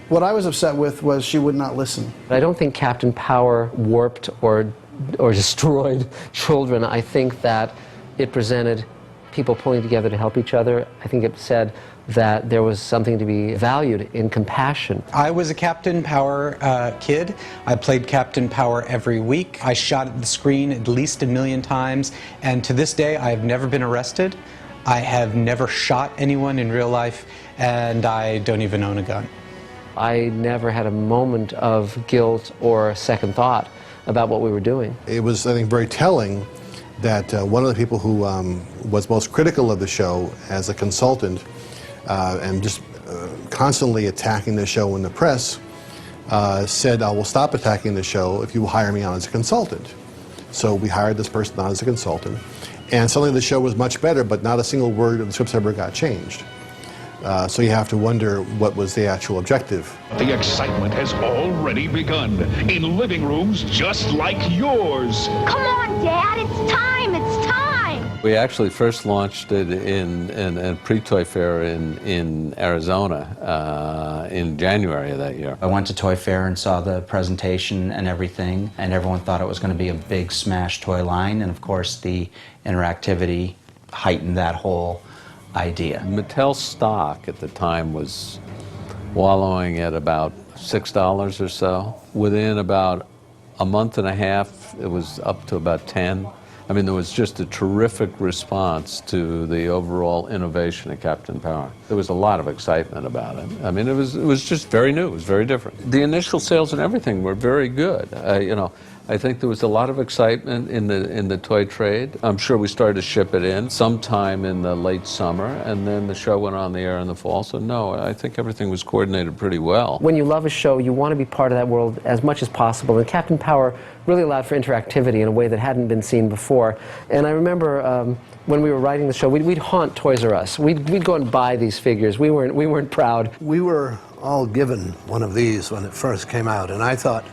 what I was upset with was she would not listen. I don't think Captain Power warped or destroyed children. I think that it presented people pulling together to help each other. I think it said that there was something to be valued in compassion. I was a Captain Power kid. I played Captain Power every week. I shot at the screen at least 1 million times, and to this day I have never been arrested. I have never shot anyone in real life, and I don't even own a gun. I never had a moment of guilt or second thought about what we were doing. It was, I think, very telling that one of the people who was most critical of the show as a consultant and just constantly attacking the show in the press said, I will stop attacking the show if you will hire me on as a consultant. So we hired this person on as a consultant, and suddenly the show was much better, but not a single word of the scripts ever got changed. So you have to wonder what was the actual objective. The excitement has already begun in living rooms just like yours. Come on, Dad, it's time, it's time! We actually first launched it in a pre-Toy Fair in Arizona in January of that year. I went to Toy Fair and saw the presentation and everything, and everyone thought it was going to be a big smash toy line, and of course the interactivity heightened that whole idea. Mattel stock at the time was wallowing at about $6 or so. Within about a month and a half, it was up to about 10. I mean, there was just a terrific response to the overall innovation of Captain Power. There was a lot of excitement about it. I mean, it was just very new. It was very different. The initial sales and everything were very good. You know, I think there was a lot of excitement in the toy trade. I'm sure we started to ship it in sometime in the late summer, and then the show went on the air in the fall. So no, I think everything was coordinated pretty well. When you love a show, you want to be part of that world as much as possible, and Captain Power really allowed for interactivity in a way that hadn't been seen before. And I remember when we were writing the show, we'd haunt Toys R Us. We'd go and buy these figures. We weren't proud. We were all given one of these when it first came out, and I thought,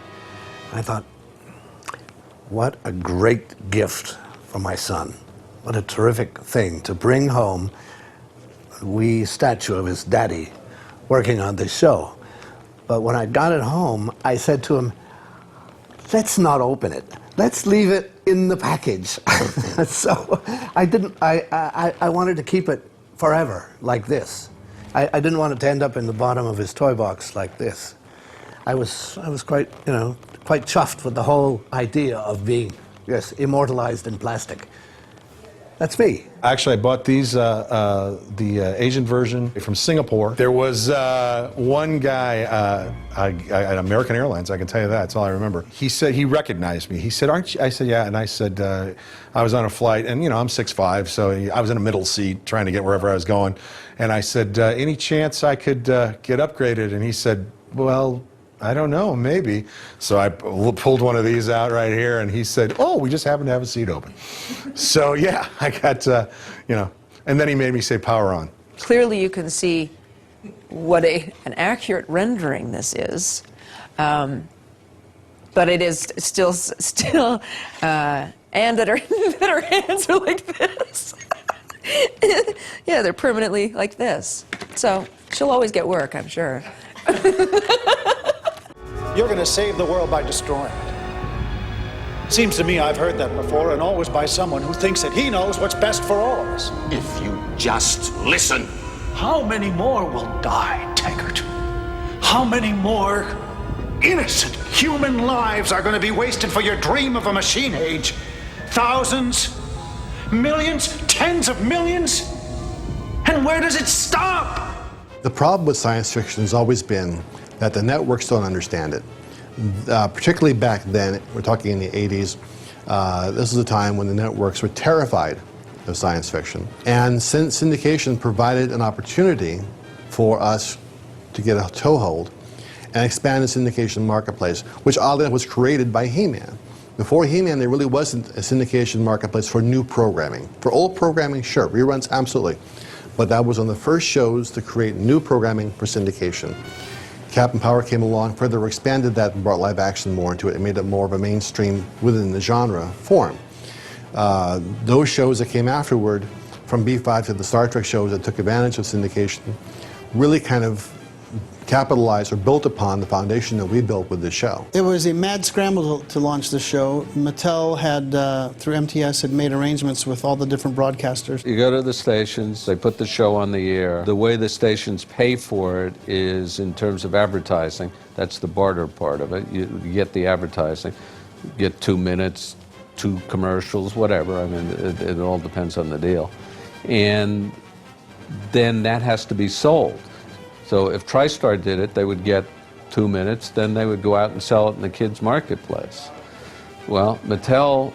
what a great gift for my son. What a terrific thing to bring home a wee statue of his daddy working on this show. But when I got it home, I said to him, let's not open it. Let's leave it in the package. So I wanted to keep it forever like this. I didn't want it to end up in the bottom of his toy box like this. I was quite, you know, quite chuffed with the whole idea of being, yes, immortalized in plastic. That's me. Actually, I bought these, the Asian version from Singapore. There was one guy at American Airlines, I can tell you that, that's all I remember. He said, he recognized me. He said, aren't you? I said, yeah, and I said, I was on a flight, and you know, I'm 6'5", so I was in a middle seat trying to get wherever I was going. And I said, any chance I could get upgraded? And he said, well, I don't know, maybe. So I pulled one of these out right here, and he said, oh, we just happen to have a seat open. So yeah, I got, you know, and then he made me say power on. Clearly you can see what an accurate rendering this is, but it is still, and that her hands are like this. Yeah, they're permanently like this. So she'll always get work, I'm sure. You're going to save the world by destroying it. Seems to me I've heard that before, and always by someone who thinks that he knows what's best for all of us. If you just listen. How many more will die, Taggart? How many more innocent human lives are going to be wasted for your dream of a machine age? Thousands? Millions? Tens of millions? And where does it stop? The problem with science fiction has always been that the networks don't understand it. particularly back then, we're talking in the 80s, this is a time when the networks were terrified of science fiction. And since syndication provided an opportunity for us to get a toehold and expand the syndication marketplace, which oddly enough was created by He-Man. Before He-Man, there really wasn't a syndication marketplace for new programming. For old programming, sure, reruns, absolutely. But that was one of the first shows to create new programming for syndication. Captain Power came along, further expanded that and brought live action more into it and made it more of a mainstream within the genre form. Those shows that came afterward, from B5 to the Star Trek shows that took advantage of syndication, really kind of capitalized or built upon the foundation that we built with this show. It was a mad scramble to launch the show. Mattel had, through MTS, had made arrangements with all the different broadcasters. You go to the stations, they put the show on the air. The way the stations pay for it is in terms of advertising. That's the barter part of it. You get the advertising, you get 2 minutes, 2 commercials, whatever. I mean, it all depends on the deal. And then that has to be sold. So if TriStar did it, they would get 2 minutes, then they would go out and sell it in the kids' marketplace. Well, Mattel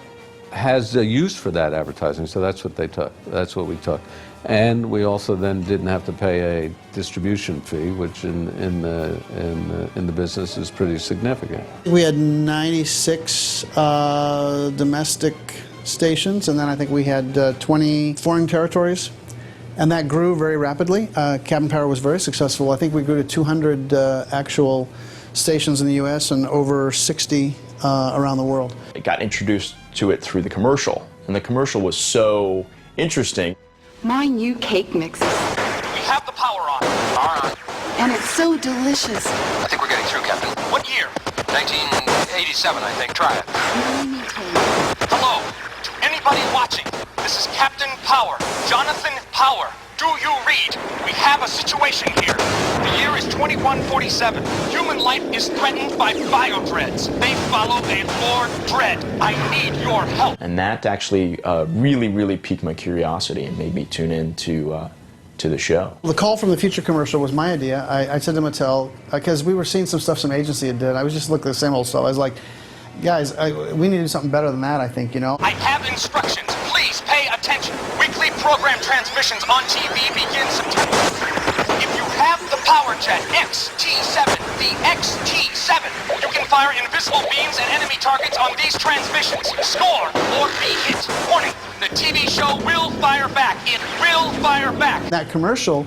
has a use for that advertising, so that's what they took. That's what we took. And we also then didn't have to pay a distribution fee, which in the business is pretty significant. We had 96 domestic stations, and then I think we had 20 foreign territories. And that grew very rapidly. Captain Power was very successful. I think we grew to 200 actual stations in the US and over 60 around the world. I got introduced to it through the commercial, and the commercial was so interesting. My new cake mix. We have the power on. All right. And it's so delicious. I think we're getting through, Captain. What year? 1987, I think. Try it. Hello. To anybody watching, this is Captain Power. Jonathan Power. Do you read? We have a situation here. The year is 2147. Human life is threatened by biodreads. They follow a Lord Dread. I need your help. And that actually really piqued my curiosity and made me tune in to the show. The Call from the Future commercial was my idea. I said to Mattel, because we were seeing some stuff some agency had did. I was just looking at the same old stuff. I was like, guys, we need to do something better than that, I think, you know. I have instructions. Please pay attention. Weekly program transmissions on TV begin September. If you have the Power Jet XT7, the XT7, you can fire invisible beams at enemy targets on these transmissions. Score or be hit. Warning, the TV show will fire back. It will fire back. That commercial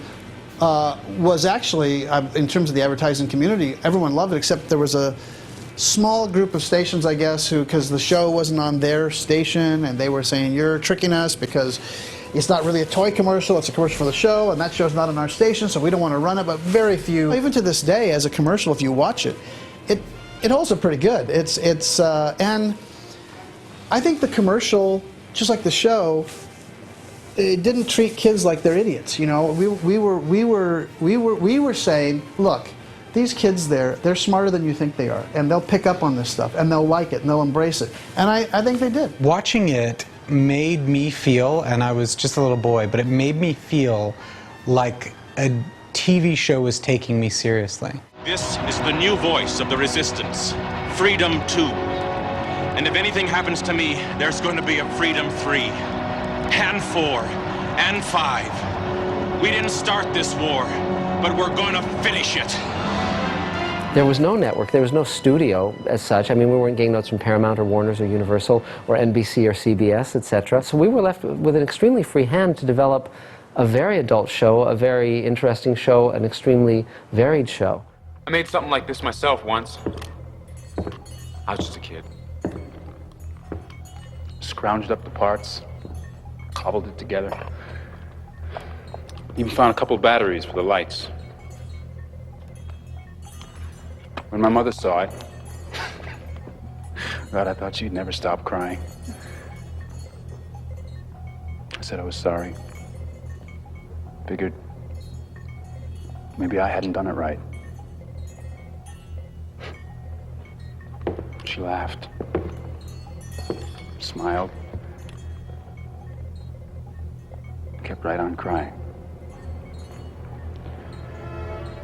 was actually, in terms of the advertising community, everyone loved it, except there was a small group of stations, I guess, who, because the show wasn't on their station, and they were saying, you're tricking us because it's not really a toy commercial, it's a commercial for the show, and that show's not on our station, so we don't want to run it. But very few, even to this day, as a commercial, if you watch it, it holds up pretty good. And I think the commercial, just like the show, it didn't treat kids like they're idiots. You know, we were saying, look, these kids they're smarter than you think they are, and they'll pick up on this stuff, and they'll like it, and they'll embrace it. And I think they did. Watching it made me feel, and I was just a little boy, but it made me feel like a TV show was taking me seriously. This is the new voice of the resistance, Freedom 2. And if anything happens to me, there's going to be a Freedom 3, and 4, and 5. We didn't start this war, but we're going to finish it. There was no network, there was no studio as such. I mean, we weren't getting notes from Paramount or Warner's or Universal or NBC or CBS, etc. So we were left with an extremely free hand to develop a very adult show, a very interesting show, an extremely varied show. I made something like this myself once. I was just a kid. Scrounged up the parts, cobbled it together. Even found a couple of batteries for the lights. When my mother saw it, God, I thought she'd never stop crying. I said I was sorry. Figured maybe I hadn't done it right. She laughed, smiled, kept right on crying.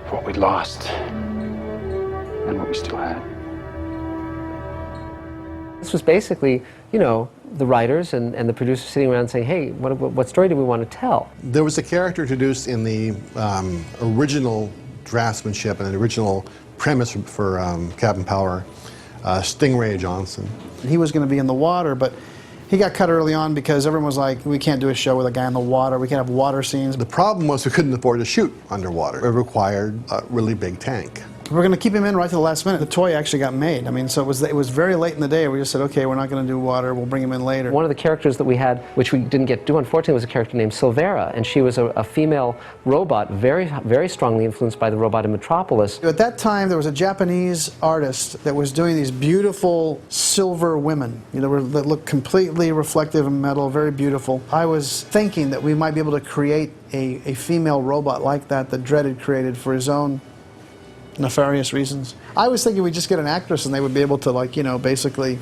For what we'd lost and what we still had. This was basically, you know, the writers and the producers sitting around saying, hey, what story do we want to tell? There was a character introduced in the original draftsmanship and the original premise for Captain Power, Stingray Johnson. He was going to be in the water, but he got cut early on because everyone was like, we can't do a show with a guy in the water, we can't have water scenes. The problem was we couldn't afford to shoot underwater. It required a really big tank. We're going to keep him in right to the last minute. The toy actually got made. I mean, so it was very late in the day. We just said, okay, we're not going to do water. We'll bring him in later. One of the characters that we had, which we didn't get to do, unfortunately, was a character named Silvera, and she was a female robot, very, very strongly influenced by the robot in Metropolis. At that time, there was a Japanese artist that was doing these beautiful silver women, you know, that looked completely reflective in metal, very beautiful. I was thinking that we might be able to create a female robot like that Dredd had created for his own nefarious reasons. I was thinking we'd just get an actress and they would be able to, like, you know, basically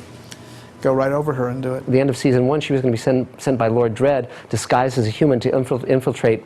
go right over her and do it. At the end of season 1, she was going to be sent by Lord Dredd, disguised as a human, to infiltrate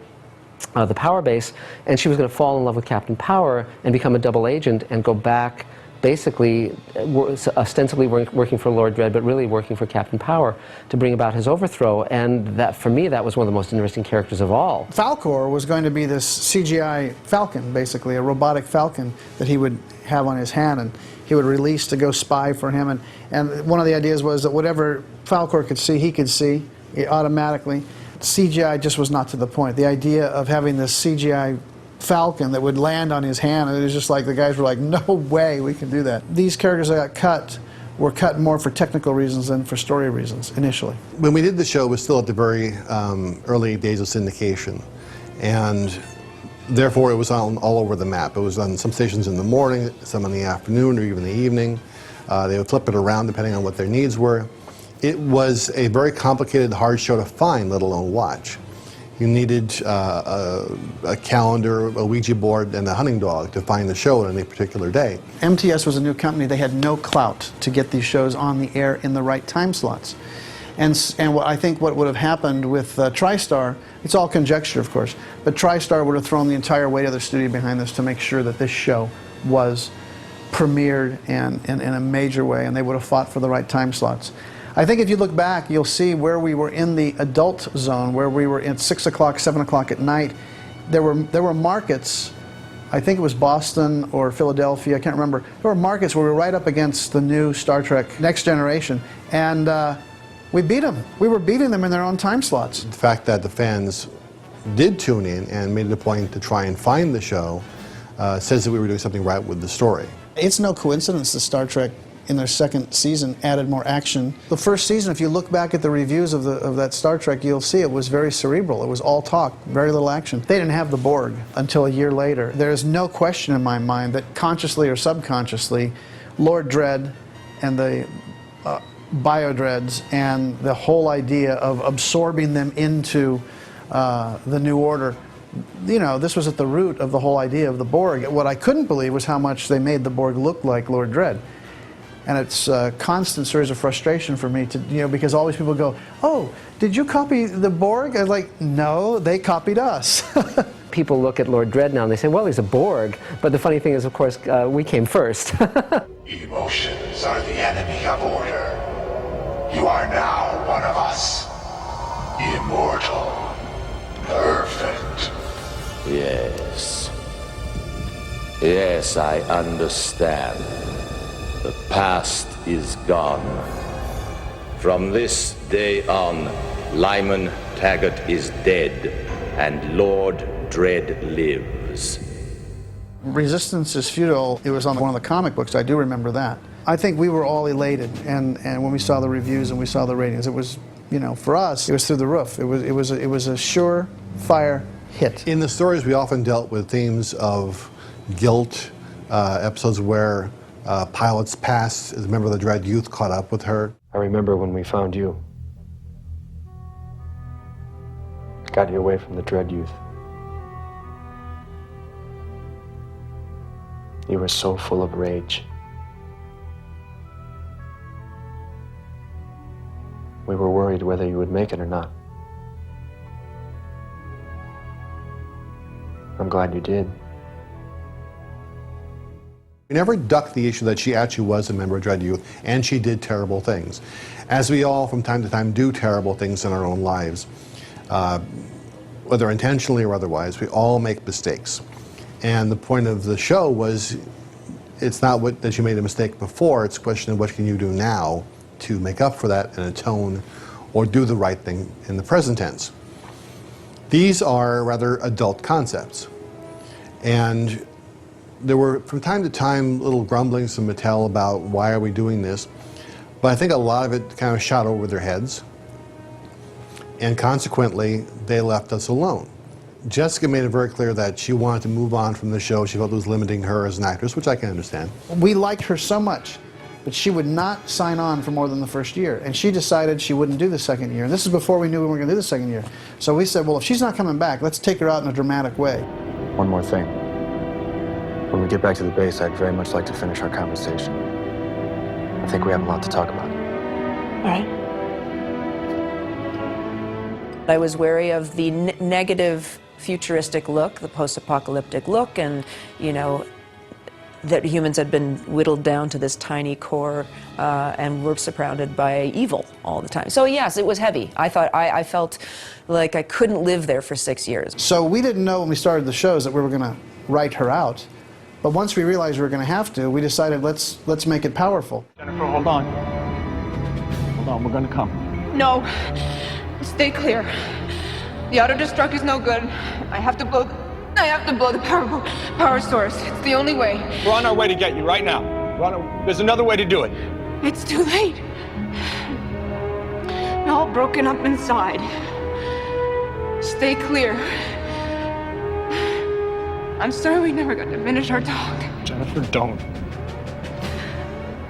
the power base, and she was going to fall in love with Captain Power and become a double agent and go back, basically ostensibly working for Lord Dredd, but really working for Captain Power to bring about his overthrow. And that, for me, that was one of the most interesting characters of all. Falcor was going to be this CGI falcon, basically, a robotic falcon that he would have on his hand and he would release to go spy for him. And one of the ideas was that whatever Falcor could see, he could see automatically. CGI just was not to the point. The idea of having this CGI falcon that would land on his hand, and it was just like the guys were like, no way we can do that. These characters that got cut were cut more for technical reasons than for story reasons initially. When we did the show, it was still at the very early days of syndication, and therefore it was all over the map. It was on some stations in the morning, some in the afternoon, or even the evening. They would flip it around depending on what their needs were. It was a very complicated, hard show to find, let alone watch. You needed a calendar, a Ouija board, and a hunting dog to find the show on any particular day. MTS was a new company. They had no clout to get these shows on the air in the right time slots. And what I think what would have happened with TriStar, it's all conjecture, of course, but TriStar would have thrown the entire weight of their studio behind this to make sure that this show was premiered in a major way, and they would have fought for the right time slots. I think if you look back, you'll see where we were in the adult zone, where we were at 6 o'clock, 7 o'clock at night. There were markets, I think it was Boston or Philadelphia, I can't remember. There were markets where we were right up against the new Star Trek Next Generation, and we beat them. We were beating them in their own time slots. The fact that the fans did tune in and made it a point to try and find the show says that we were doing something right with the story. It's no coincidence that Star Trek in their second season added more action. The first season, if you look back at the reviews of that Star Trek, you'll see it was very cerebral. It was all talk, very little action. They didn't have the Borg until a year later. There is no question in my mind that consciously or subconsciously, Lord Dredd and the Bio-Dreads and the whole idea of absorbing them into the New Order, you know, this was at the root of the whole idea of the Borg. What I couldn't believe was how much they made the Borg look like Lord Dredd. And it's a constant series of frustration for me to, you know, because all these people go, oh, did you copy the Borg? I was like, no, they copied us. People look at Lord Dredd now and they say, well, he's a Borg. But the funny thing is, of course, we came first. Emotions are the enemy of order. You are now one of us. Immortal. Perfect. Yes. Yes, I understand. The past is gone. From this day on, Lyman Taggart is dead, and Lord Dredd lives. Resistance is futile. It was on one of the comic books. I do remember that. I think we were all elated, and when we saw the reviews and we saw the ratings, it was, you know, for us, it was through the roof. It was a surefire hit. In the stories, we often dealt with themes of guilt, episodes where Pilot's past as a member of the Dredd Youth caught up with her. I remember when we found you. Got you away from the Dredd Youth. You were so full of rage. We were worried whether you would make it or not. I'm glad you did. We never ducked the issue that she actually was a member of Dread Youth, and she did terrible things. As we all, from time to time, do terrible things in our own lives, whether intentionally or otherwise, we all make mistakes. And the point of the show was, it's not that you made a mistake before, it's a question of what can you do now to make up for that and atone or do the right thing in the present tense. These are rather adult concepts. And there were, from time to time, little grumblings from Mattel about why are we doing this, but I think a lot of it kind of shot over their heads, and consequently, they left us alone. Jessica made it very clear that she wanted to move on from the show. She felt it was limiting her as an actress, which I can understand. We liked her so much, but she would not sign on for more than the first year, and she decided she wouldn't do the second year. And this is before we knew we were going to do the second year. So we said, well, if she's not coming back, let's take her out in a dramatic way. One more thing. When we get back to the base, I'd very much like to finish our conversation. I think we have a lot to talk about. All right. I was wary of the negative futuristic look, the post-apocalyptic look, and, you know, that humans had been whittled down to this tiny core and were surrounded by evil all the time. So yes, it was heavy. I felt like I couldn't live there for 6 years. So we didn't know when we started the shows that we were going to write her out. But once we realized we were going to have to, we decided let's make it powerful. Jennifer, hold on. Hold on, we're going to come. No. Stay clear. The auto-destruct is no good. I have to blow the power source. It's the only way. We're on our way to get you right now. There's another way to do it. It's too late. I'm all broken up inside. Stay clear. I'm sorry we never got to finish our talk. Jennifer, don't.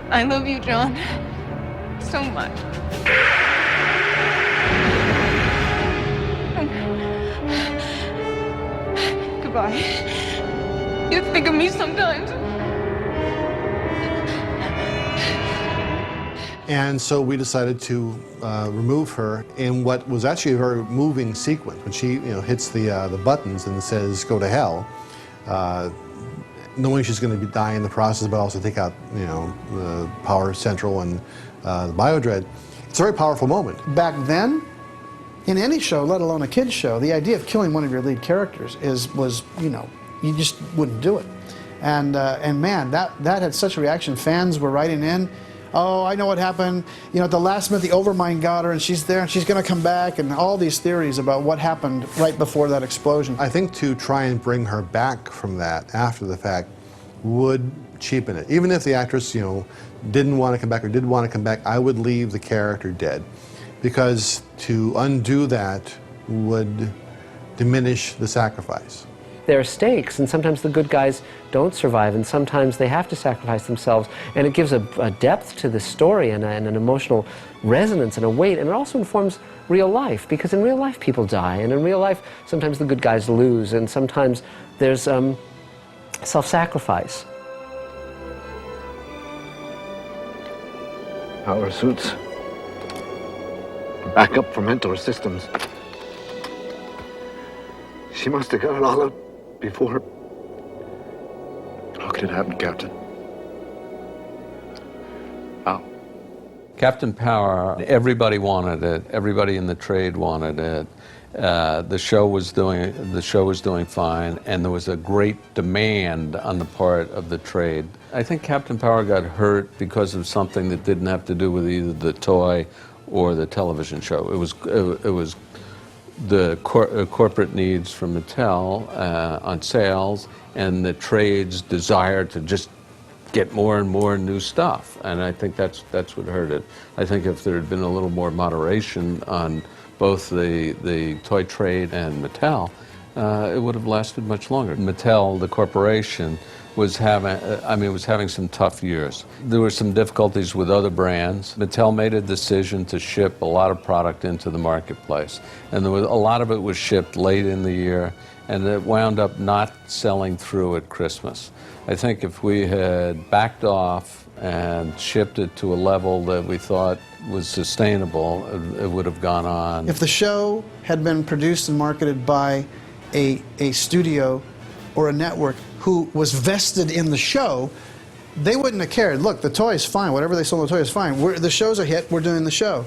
I love you, John. So much. Goodbye. You think of me sometimes. And so we decided to remove her in what was actually a very moving sequence. When she, hits the buttons and says, "Go to hell," knowing she's going to die in the process, but also take out, the Power Central and the Biodread. It's a very powerful moment. Back then, in any show, let alone a kid's show, the idea of killing one of your lead characters was, you just wouldn't do it. And man, that had such a reaction. Fans were writing in, "Oh, I know what happened. At the last minute, the Overmind got her, and she's there, and she's going to come back," and all these theories about what happened right before that explosion. I think to try and bring her back from that after the fact would cheapen it. Even if the actress, didn't want to come back or did want to come back, I would leave the character dead. Because to undo that would diminish the sacrifice. There are stakes, and sometimes the good guys don't survive, and sometimes they have to sacrifice themselves, and it gives a depth to the story and an emotional resonance and a weight, and it also informs real life, because in real life people die, and in real life sometimes the good guys lose, and sometimes there's self-sacrifice. Power suits. Backup for mental systems. She must have got it all up before. How could it happen, Captain? How? Captain Power, everybody wanted it. Everybody in the trade wanted it. The show was doing fine, and there was a great demand on the part of the trade. I think Captain Power got hurt because of something that didn't have to do with either the toy or the television show. It was the corporate needs from Mattel on sales, and the trade's desire to just get more and more new stuff. And I think that's what hurt it. I think if there had been a little more moderation on both the toy trade and Mattel, it would have lasted much longer. Mattel, the corporation, was having some tough years. There were some difficulties with other brands. Mattel made a decision to ship a lot of product into the marketplace, and a lot of it was shipped late in the year, and it wound up not selling through at Christmas. I think if we had backed off and shipped it to a level that we thought was sustainable, it would have gone on. If the show had been produced and marketed by a studio or a network who was vested in the show, they wouldn't have cared. Look, the toy's fine. Whatever they sold the toy is fine. The show's a hit. We're doing the show.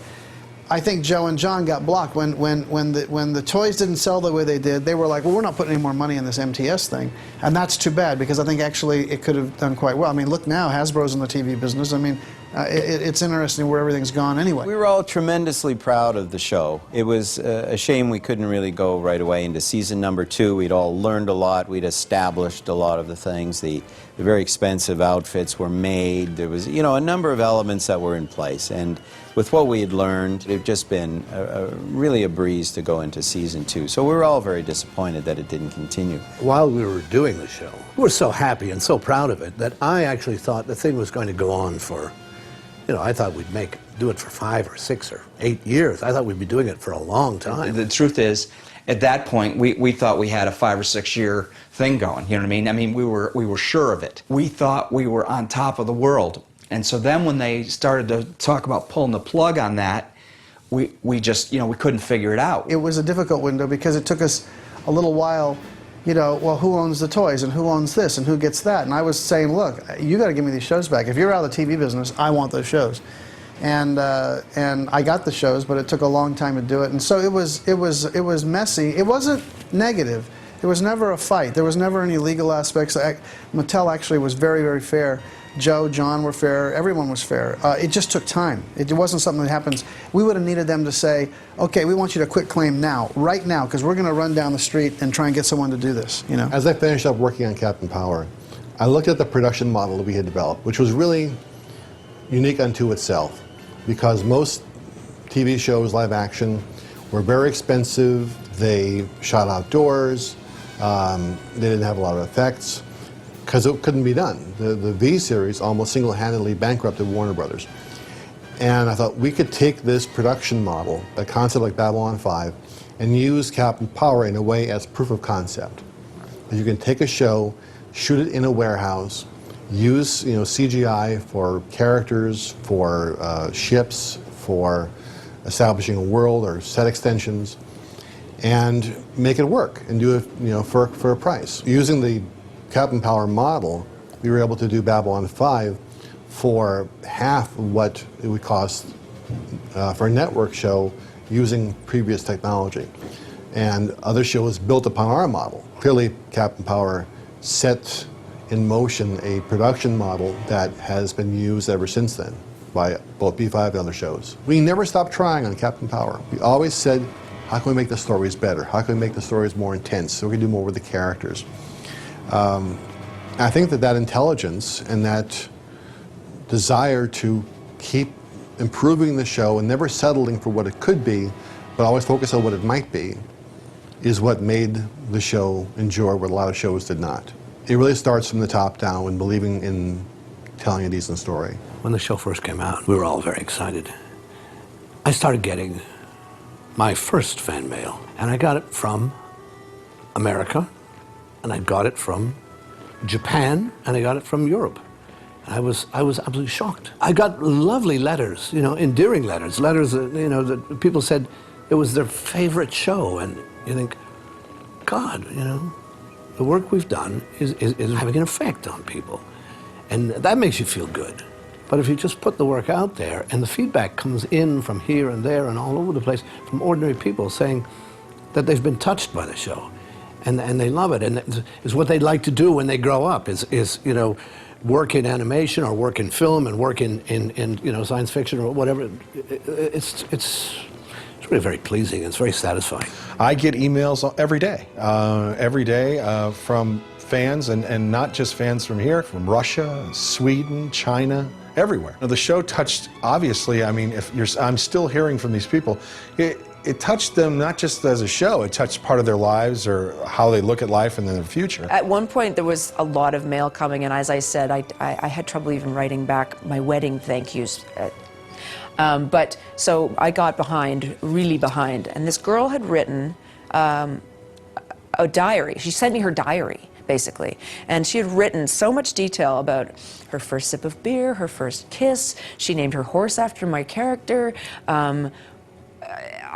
I think Joe and John got blocked when the toys didn't sell the way they did. They were like, well, we're not putting any more money in this MTS thing, and that's too bad because I think actually it could have done quite well. I mean, look now, Hasbro's in the TV business. I mean, it's interesting where everything's gone anyway. We were all tremendously proud of the show. It was a shame we couldn't really go right away into season number 2. We'd all learned a lot. We'd established a lot of the things. The very expensive outfits were made. There was, a number of elements that were in place. And with what we had learned, it had just been really a breeze to go into season 2. So we were all very disappointed that it didn't continue. While we were doing the show, we were so happy and so proud of it that I actually thought the thing was going to go on for, I thought we'd do it for 5 or 6 or 8 years. I thought we'd be doing it for a long time. The truth is, at that point, we thought we had a 5 or 6 year thing going. You know what I mean? I mean, we were sure of it. We thought we were on top of the world. And so then when they started to talk about pulling the plug on that, we just, we couldn't figure it out. It was a difficult window because it took us a little while, well, who owns the toys and who owns this and who gets that? And I was saying, look, you got to give me these shows back. If you're out of the TV business, I want those shows. And I got the shows, but it took a long time to do it. And so it was messy. It wasn't negative. There was never a fight. There was never any legal aspects. Mattel actually was very, very fair. Joe, John were fair, everyone was fair. It just took time. It wasn't something that happens. We would have needed them to say, okay, we want you to quit claim now, right now, because we're going to run down the street and try and get someone to do this, As I finished up working on Captain Power, I looked at the production model that we had developed, which was really unique unto itself, because most TV shows, live action, were very expensive. They shot outdoors. They didn't have a lot of effects, because it couldn't be done. The V series almost single-handedly bankrupted Warner Brothers. And I thought we could take this production model, a concept like Babylon 5, and use Captain Power in a way as proof of concept. You can take a show, shoot it in a warehouse, use CGI for characters, for ships, for establishing a world or set extensions, and make it work and do it for a price. Using the Captain Power model, we were able to do Babylon 5 for half of what it would cost for a network show using previous technology. And other shows built upon our model. Clearly, Captain Power set in motion a production model that has been used ever since then by both B5 and other shows. We never stopped trying on Captain Power. We always said, how can we make the stories better? How can we make the stories more intense so we can do more with the characters? I think that intelligence and that desire to keep improving the show and never settling for what it could be, but always focus on what it might be, is what made the show endure what a lot of shows did not. It really starts from the top down and believing in telling a decent story. When the show first came out, we were all very excited. I started getting my first fan mail, and I got it from America, and I got it from Japan, and I got it from Europe. I was absolutely shocked. I got lovely letters, endearing letters that people said it was their favorite show, and you think, God, the work we've done is having an effect on people, and that makes you feel good. But if you just put the work out there, and the feedback comes in from here and there and all over the place from ordinary people saying that they've been touched by the show, and they love it, and it's what they'd like to do when they grow up, is work in animation or work in film and work in science fiction or whatever. It's really very pleasing. It's very satisfying. I get emails every day from fans, and not just fans from here, from Russia, Sweden, China, everywhere. Now, the show touched, obviously, I mean, I'm still hearing from these people, it touched them not just as a show, it touched part of their lives or how they look at life and their future. At one point, there was a lot of mail coming, and as I said, I had trouble even writing back my wedding thank yous. But so I got really behind, and this girl had written a diary. She sent me her diary, basically, and she had written so much detail about her first sip of beer, her first kiss. She named her horse after my character.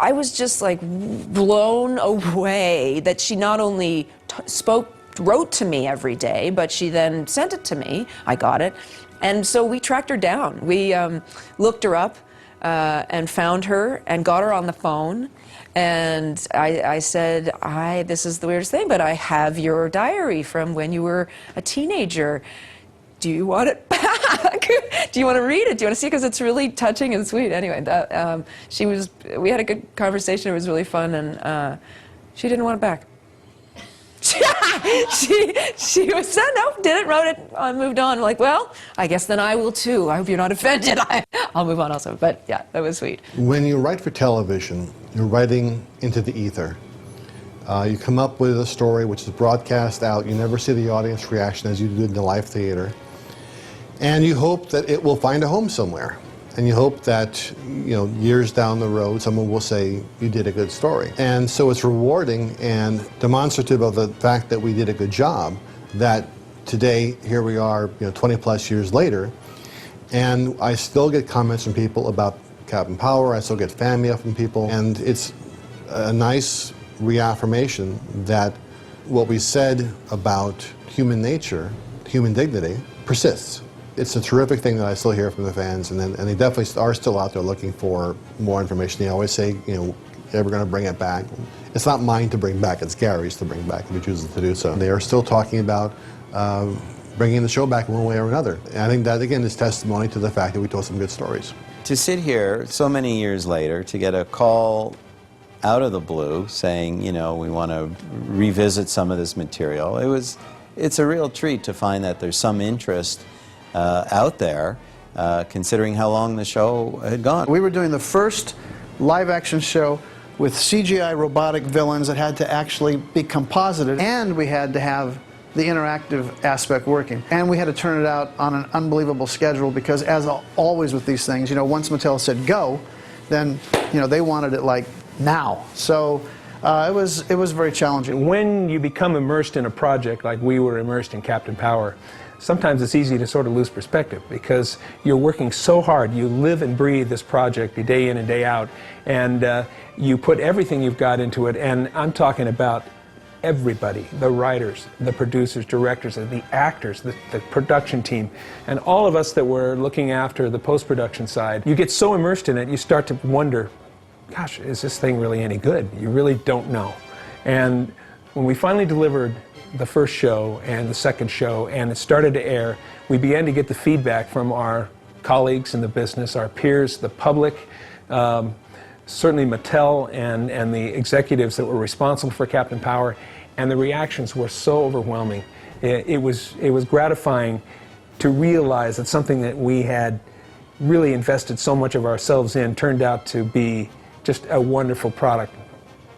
I was just like blown away that she not only spoke wrote to me every day, but she then sent it to me. I got it. And so we tracked her down. We looked her up and found her and got her on the phone. And I said, this is the weirdest thing, but I have your diary from when you were a teenager. Do you want it back? Do you want to read it? Do you want to see it? Because it's really touching and sweet. Anyway, we had a good conversation. It was really fun, and she didn't want it back. she was said no, didn't, wrote it, moved on. I'm like, well, I guess then I will too. I hope you're not offended. I'll move on also. But yeah, that was sweet. When you write for television, you're writing into the ether. You come up with a story which is broadcast out. You never see the audience reaction as you do in the live theater. And you hope that it will find a home somewhere. And you hope that, years down the road, someone will say, you did a good story. And so it's rewarding and demonstrative of the fact that we did a good job, that today, here we are, 20 plus years later, and I still get comments from people about Captain Power. I still get fan mail from people. And it's a nice reaffirmation that what we said about human nature, human dignity, persists. It's a terrific thing that I still hear from the fans, and they definitely are still out there looking for more information. They always say, ever going to bring it back? It's not mine to bring back, it's Gary's to bring back if he chooses to do so. They are still talking about bringing the show back in one way or another. And I think that, again, is testimony to the fact that we told some good stories. To sit here so many years later, to get a call out of the blue saying, we want to revisit some of this material, it's a real treat to find that there's some interest out there, considering how long the show had gone. We were doing the first live-action show with CGI robotic villains that had to actually be composited, and we had to have the interactive aspect working. And we had to turn it out on an unbelievable schedule because, as always with these things, once Mattel said go, then they wanted it like now. So it was very challenging. When you become immersed in a project like we were immersed in Captain Power, sometimes it's easy to sort of lose perspective because you're working so hard. You live and breathe this project day in and day out, and you put everything you've got into it. And I'm talking about everybody, the writers, the producers, directors, the actors, the production team, and all of us that were looking after the post-production side. You get so immersed in it, you start to wonder, gosh, is this thing really any good? You really don't know. And when we finally delivered the first show and the second show, and it started to air, we began to get the feedback from our colleagues in the business, our peers, the public, certainly Mattel and the executives that were responsible for Captain Power, and the reactions were so overwhelming. It was gratifying to realize that something that we had really invested so much of ourselves in turned out to be just a wonderful product.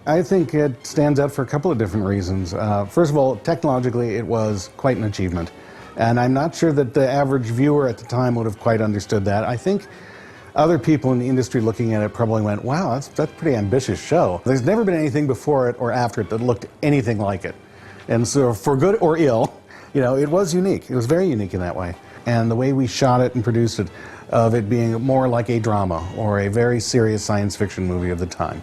I think it stands out for a couple of different reasons. First of all, technologically, it was quite an achievement. And I'm not sure that the average viewer at the time would have quite understood that. I think other people in the industry looking at it probably went, wow, that's a pretty ambitious show. There's never been anything before it or after it that looked anything like it. And so for good or ill, it was unique. It was very unique in that way. And the way we shot it and produced it, of it being more like a drama or a very serious science fiction movie of the time.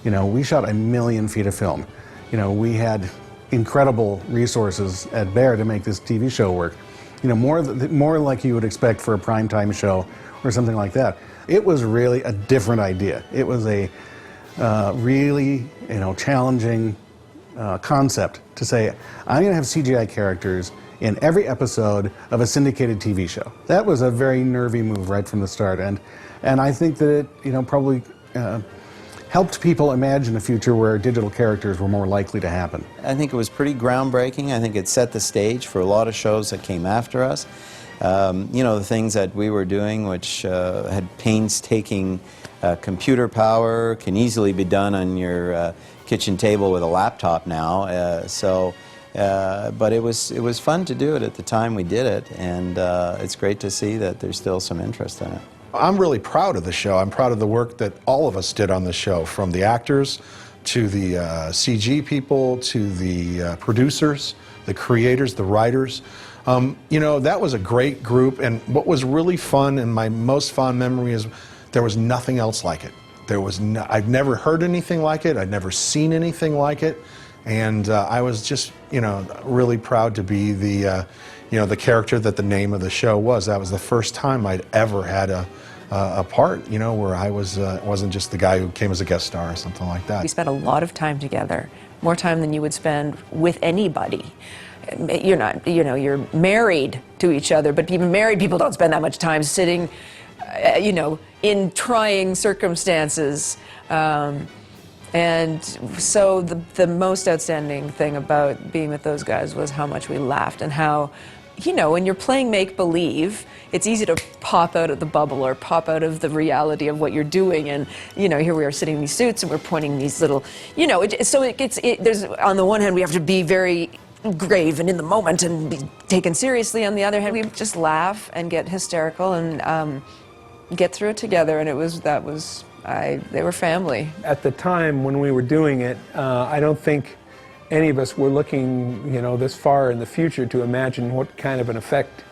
We shot 1 million feet of film. We had incredible resources at Bear to make this TV show work. More like you would expect for a primetime show or something like that. It was really a different idea. It was a really, challenging concept to say, I'm going to have CGI characters in every episode of a syndicated TV show. That was a very nervy move right from the start, and I think that it, probably helped people imagine a future where digital characters were more likely to happen. I think it was pretty groundbreaking. I think it set the stage for a lot of shows that came after us. The things that we were doing, which had painstaking computer power, can easily be done on your kitchen table with a laptop now. But it was fun to do it at the time we did it, and it's great to see that there's still some interest in it. I'm really proud of the show. I'm proud of the work that all of us did on the show, from the actors to the CG people to the producers, the creators, the writers. That was a great group, and what was really fun and my most fond memory is there was nothing else like it. I'd never heard anything like it. I'd never seen anything like it. And I was just, really proud to be the, the character that the name of the show was. That was the first time I'd ever had a part, where I wasn't just the guy who came as a guest star or something like that. We spent a lot of time together, more time than you would spend with anybody. You're not, you're married to each other, but even married people don't spend that much time sitting, in trying circumstances. And so the most outstanding thing about being with those guys was how much we laughed and how, when you're playing make-believe, it's easy to pop out of the bubble or pop out of the reality of what you're doing. And, here we are sitting in these suits and we're pointing these little, there's, on the one hand, we have to be very grave and in the moment and be taken seriously. On the other hand, we just laugh and get hysterical and get through it together. And they were family. At the time when we were doing it, I don't think any of us were looking, this far in the future to imagine what kind of an effect,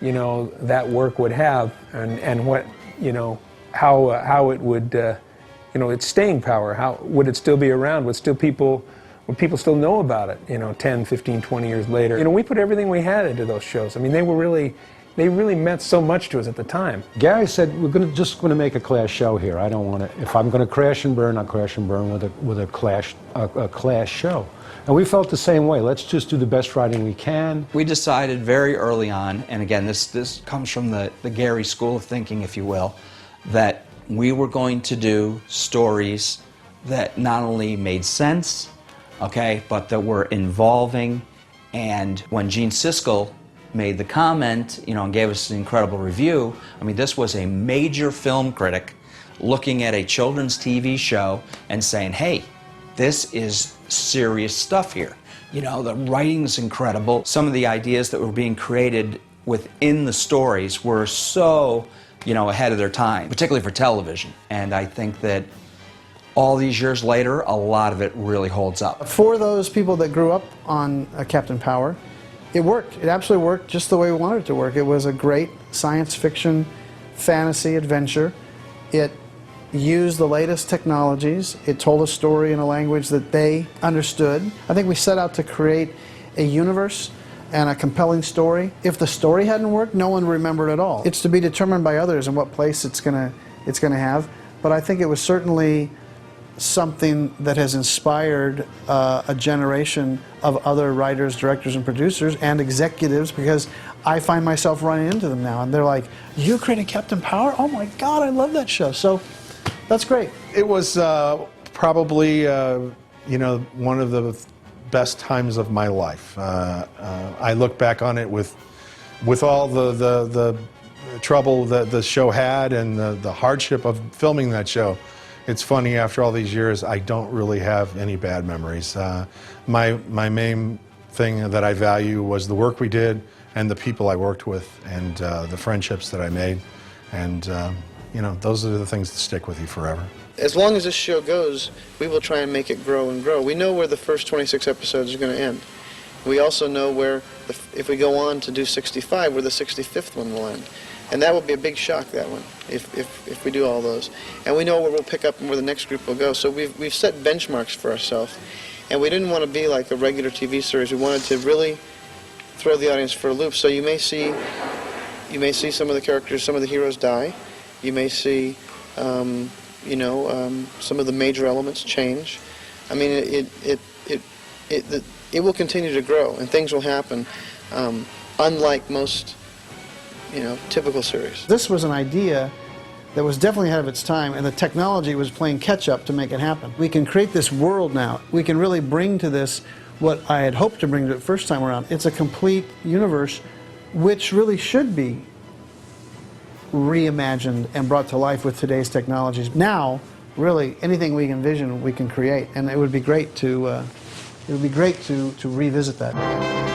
that work would have, and what, how it would, its staying power. How would it still be around? Would people still know about it? 10, 15, 20 years later. We put everything we had into those shows. I mean, they really meant so much to us at the time. Gary said, we're just going to make a Clash show here. I don't want to, if I'm going to crash and burn, I'll crash and burn with a Clash show. And we felt the same way. Let's just do the best writing we can. We decided very early on, and again, this comes from the Gary school of thinking, if you will, that we were going to do stories that not only made sense, okay, but that were involving. And when Gene Siskel made the comment, and gave us an incredible review. I mean, this was a major film critic looking at a children's TV show and saying, hey, this is serious stuff here. The writing's incredible. Some of the ideas that were being created within the stories were so, ahead of their time, particularly for television. And I think that all these years later, a lot of it really holds up. For those people that grew up on Captain Power, it worked. It absolutely worked just the way we wanted it to work. It was a great science fiction, fantasy adventure. It used the latest technologies. It told a story in a language that they understood. I think we set out to create a universe and a compelling story. If the story hadn't worked, no one remembered at all. It's to be determined by others and what place it's gonna have. But I think it was certainly something that has inspired a generation of other writers, directors, and producers, and executives, because I find myself running into them now, and they're like, you created Captain Power? Oh my God, I love that show. So that's great. It was probably, one of the best times of my life. I look back on it with all the trouble that the show had and the hardship of filming that show. It's funny, after all these years, I don't really have any bad memories. My main thing that I value was the work we did and the people I worked with and the friendships that I made. And, those are the things that stick with you forever. As long as this show goes, we will try and make it grow and grow. We know where the first 26 episodes are going to end. We also know where, if we go on to do 65, where the 65th one will end. And that will be a big shock, that one, if we do all those. And we know where we'll pick up and where the next group will go. So we've set benchmarks for ourselves. And we didn't want to be like a regular TV series. We wanted to really throw the audience for a loop. So you may see some of the characters, some of the heroes die. You may see, some of the major elements change. I mean, it will continue to grow, and things will happen, unlike most, typical series. This was an idea that was definitely ahead of its time, and the technology was playing catch-up to make it happen. We can create this world now. We can really bring to this what I had hoped to bring to it first time around. It's a complete universe which really should be reimagined and brought to life with today's technologies. Now, really, anything we envision, we can create, and it would be great to revisit that.